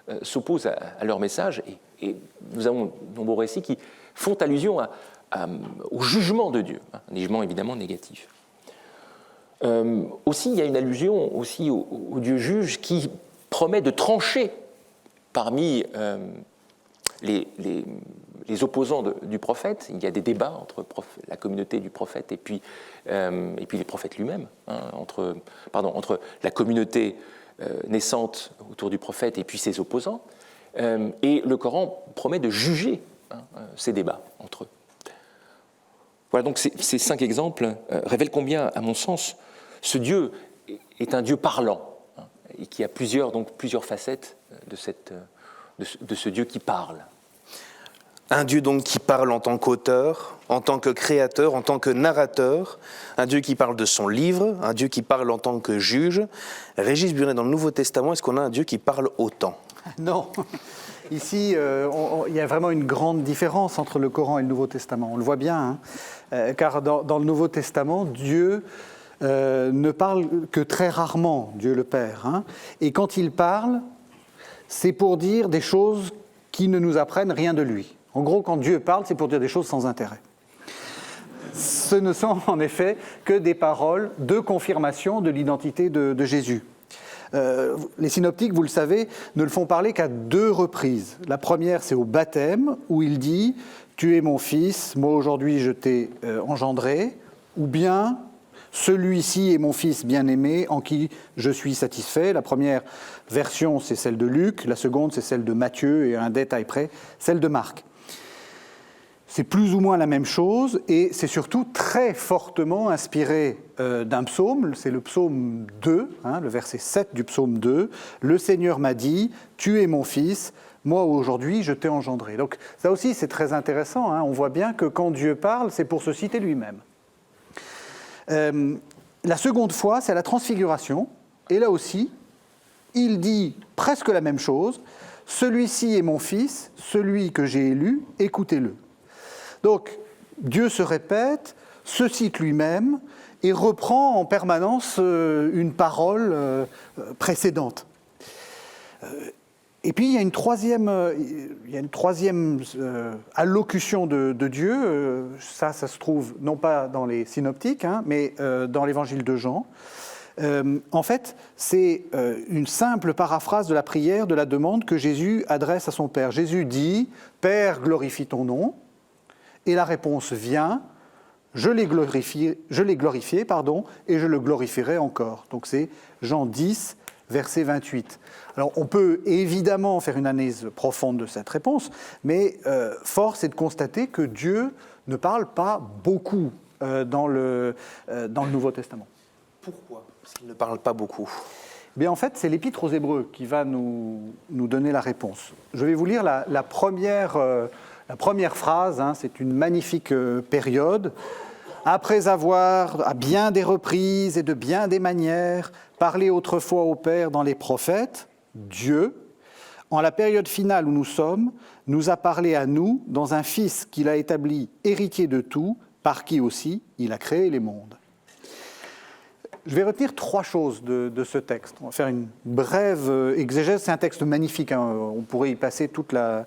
à leur message. Et nous avons de nombreux récits qui font allusion au jugement de Dieu, un jugement évidemment négatif. Aussi, il y a une allusion aussi au Dieu juge qui promet de trancher parmi les opposants du prophète. Il y a des débats entre la communauté du prophète et puis les prophètes lui-même, entre la communauté naissante autour du prophète et puis ses opposants. Et le Coran promet de juger ces débats entre eux. Voilà, donc ces 5 exemples révèlent combien, à mon sens, ce Dieu est un Dieu parlant, et qui a plusieurs facettes de ce Dieu qui parle. Un Dieu donc qui parle en tant qu'auteur, en tant que créateur, en tant que narrateur, un Dieu qui parle de son livre, un Dieu qui parle en tant que juge. Régis Burnet, dans le Nouveau Testament, est-ce qu'on a un Dieu qui parle autant ? Non. Ici, il y a vraiment une grande différence entre le Coran et le Nouveau Testament. On le voit bien, car dans le Nouveau Testament, Dieu ne parle que très rarement, Dieu le Père. Et quand il parle, c'est pour dire des choses qui ne nous apprennent rien de lui. En gros, quand Dieu parle, c'est pour dire des choses sans intérêt. Ce ne sont en effet que des paroles de confirmation de l'identité de Jésus. Les synoptiques, vous le savez, ne le font parler qu'à 2 reprises. La première, c'est au baptême, où il dit « Tu es mon fils, moi aujourd'hui je t'ai engendré », ou bien « Celui-ci est mon fils bien-aimé, en qui je suis satisfait ». La première version, c'est celle de Luc, la seconde, c'est celle de Matthieu, et à un détail près, celle de Marc. C'est plus ou moins la même chose, et c'est surtout très fortement inspiré d'un psaume, c'est le psaume 2, le verset 7 du psaume 2. « Le Seigneur m'a dit, tu es mon fils, moi aujourd'hui je t'ai engendré ». Donc ça aussi c'est très intéressant, on voit bien que quand Dieu parle, c'est pour se citer lui-même. La seconde fois, c'est à la transfiguration, et là aussi, il dit presque la même chose. « Celui-ci est mon fils, celui que j'ai élu, écoutez-le ». Donc, Dieu se répète, se cite lui-même et reprend en permanence une parole précédente. Et puis, il y a une troisième allocution de Dieu. Ça se trouve non pas dans les synoptiques, mais dans l'évangile de Jean. En fait, c'est une simple paraphrase de la prière, de la demande que Jésus adresse à son Père. Jésus dit « Père, glorifie ton nom ». Et la réponse vient, je l'ai glorifié, et je le glorifierai encore. Donc c'est Jean 10, verset 28. Alors on peut évidemment faire une analyse profonde de cette réponse, mais force est de constater que Dieu ne parle pas beaucoup dans le Nouveau Testament. Pourquoi ? Parce qu'il ne parle pas beaucoup. Bien, en fait, c'est l'Épître aux Hébreux qui va nous donner la réponse. Je vais vous lire la première phrase, c'est une magnifique période. « Après avoir, à bien des reprises et de bien des manières, parlé autrefois au Père dans les prophètes, Dieu, en la période finale où nous sommes, nous a parlé à nous dans un Fils qu'il a établi héritier de tout, par qui aussi il a créé les mondes. » Je vais retenir 3 choses de ce texte. On va faire une brève exégèse. C'est un texte magnifique, on pourrait y passer toute la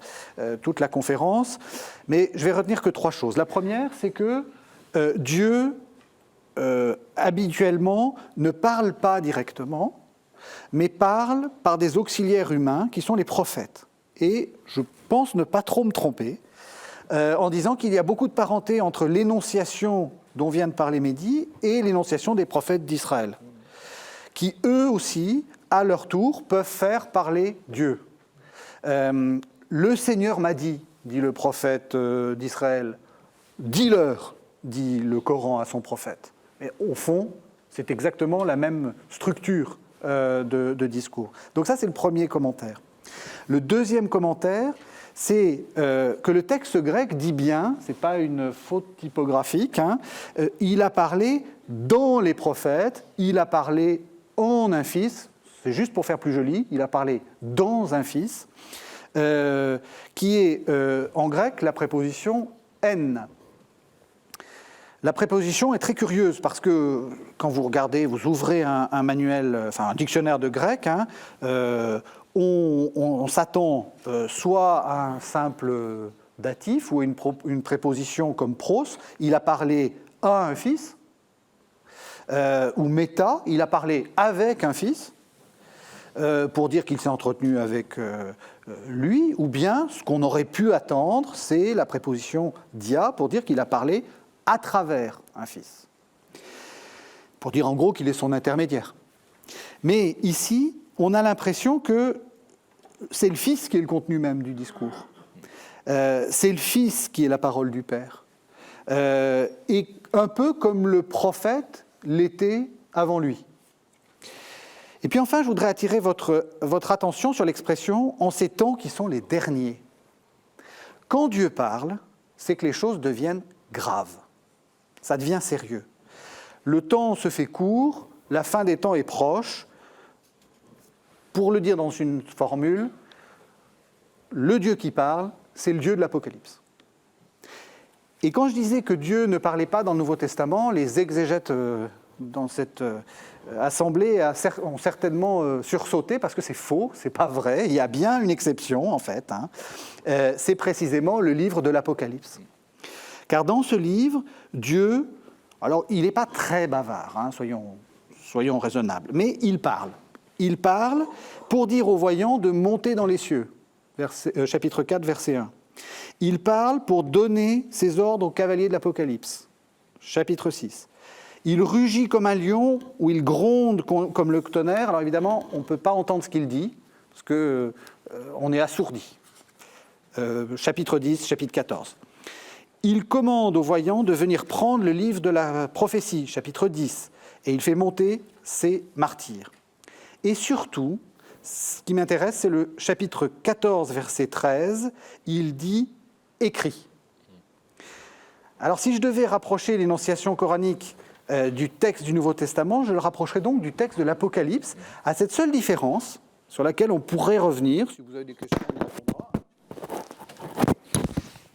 conférence. Mais je vais retenir que 3 choses. La première, c'est que Dieu, habituellement, ne parle pas directement, mais parle par des auxiliaires humains qui sont les prophètes. Et je pense ne pas trop me tromper en disant qu'il y a beaucoup de parenté entre l'énonciation dont vient de parler Mehdi, et l'énonciation des prophètes d'Israël, qui eux aussi, à leur tour, peuvent faire parler Dieu. Le Seigneur m'a dit le prophète d'Israël. Dis-leur, dit le Coran à son prophète. Mais au fond, c'est exactement la même structure de discours. Donc ça, c'est le premier commentaire. Le deuxième commentaire, c'est que le texte grec dit bien, ce n'est pas une faute typographique, il a parlé dans les prophètes, il a parlé en un fils, c'est juste pour faire plus joli, il a parlé dans un fils, qui est en grec la préposition « en ». La préposition est très curieuse parce que quand vous regardez, vous ouvrez un manuel, enfin un dictionnaire de grec, on s'attend soit à un simple datif ou à une préposition comme pros, il a parlé à un fils, ou méta, il a parlé avec un fils, pour dire qu'il s'est entretenu avec lui, ou bien ce qu'on aurait pu attendre, c'est la préposition dia, pour dire qu'il a parlé à travers un fils, pour dire en gros qu'il est son intermédiaire. Mais ici, on a l'impression que c'est le Fils qui est le contenu même du discours. C'est le Fils qui est la parole du Père. Et un peu comme le prophète l'était avant lui. Et puis enfin, je voudrais attirer votre attention sur l'expression « en ces temps qui sont les derniers ». Quand Dieu parle, c'est que les choses deviennent graves. Ça devient sérieux. Le temps se fait court, la fin des temps est proche. Pour le dire dans une formule, le Dieu qui parle, c'est le Dieu de l'Apocalypse. Et quand je disais que Dieu ne parlait pas dans le Nouveau Testament, les exégètes dans cette assemblée ont certainement sursauté parce que c'est faux, c'est pas vrai, il y a bien une exception en fait. C'est précisément le livre de l'Apocalypse. Car dans ce livre, Dieu, alors il n'est pas très bavard, soyons raisonnables, mais il parle. Il parle pour dire aux voyants de monter dans les cieux, chapitre 4, verset 1. Il parle pour donner ses ordres aux cavaliers de l'Apocalypse, chapitre 6. Il rugit comme un lion ou il gronde comme le tonnerre. Alors évidemment, on ne peut pas entendre ce qu'il dit, parce qu'on est assourdi. Chapitre 10, chapitre 14. Il commande aux voyants de venir prendre le livre de la prophétie, chapitre 10, et il fait monter ses martyrs. Et surtout, ce qui m'intéresse, c'est le chapitre 14, verset 13, il dit « écrit ». Alors si je devais rapprocher l'énonciation coranique du texte du Nouveau Testament, je le rapprocherais donc du texte de l'Apocalypse, à cette seule différence, sur laquelle on pourrait revenir, si vous avez des questions, on y répondra,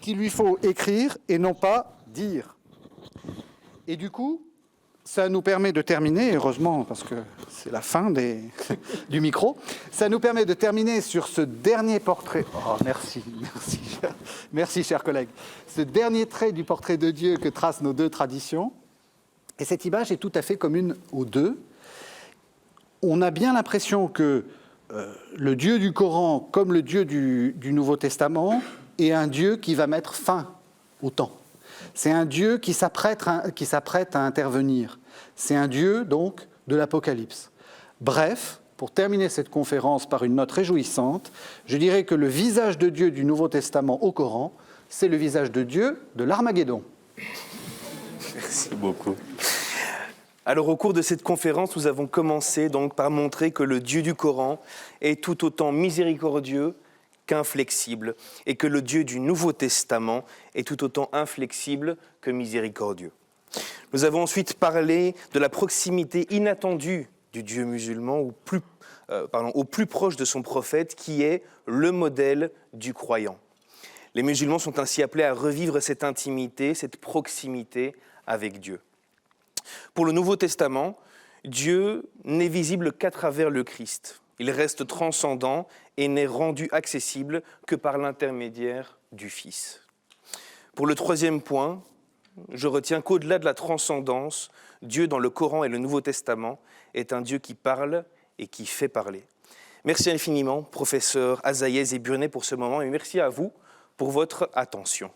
qu'il lui faut écrire et non pas dire. Et du coup, ça nous permet de terminer, heureusement, parce que c'est la fin du micro, ça nous permet de terminer sur ce dernier portrait. Oh, merci, chers collègues. Ce dernier trait du portrait de Dieu que tracent nos deux traditions. Et cette image est tout à fait commune aux deux. On a bien l'impression que le Dieu du Coran, comme le Dieu du Nouveau Testament, est un Dieu qui va mettre fin au temps. C'est un Dieu qui s'apprête à intervenir. C'est un Dieu, donc, de l'Apocalypse. Bref, pour terminer cette conférence par une note réjouissante, je dirais que le visage de Dieu du Nouveau Testament au Coran, c'est le visage de Dieu de l'Armageddon. Merci beaucoup. Alors, au cours de cette conférence, nous avons commencé donc par montrer que le Dieu du Coran est tout autant miséricordieux qu'inflexible, et que le Dieu du Nouveau Testament est tout autant inflexible que miséricordieux. Nous avons ensuite parlé de la proximité inattendue du Dieu musulman au plus proche de son prophète, qui est le modèle du croyant. Les musulmans sont ainsi appelés à revivre cette intimité, cette proximité avec Dieu. Pour le Nouveau Testament, Dieu n'est visible qu'à travers le Christ. Il reste transcendant et n'est rendu accessible que par l'intermédiaire du Fils. Pour le troisième point, je retiens qu'au-delà de la transcendance, Dieu dans le Coran et le Nouveau Testament est un Dieu qui parle et qui fait parler. Merci infiniment, professeur Azaïez et Burnet, pour ce moment, et merci à vous pour votre attention.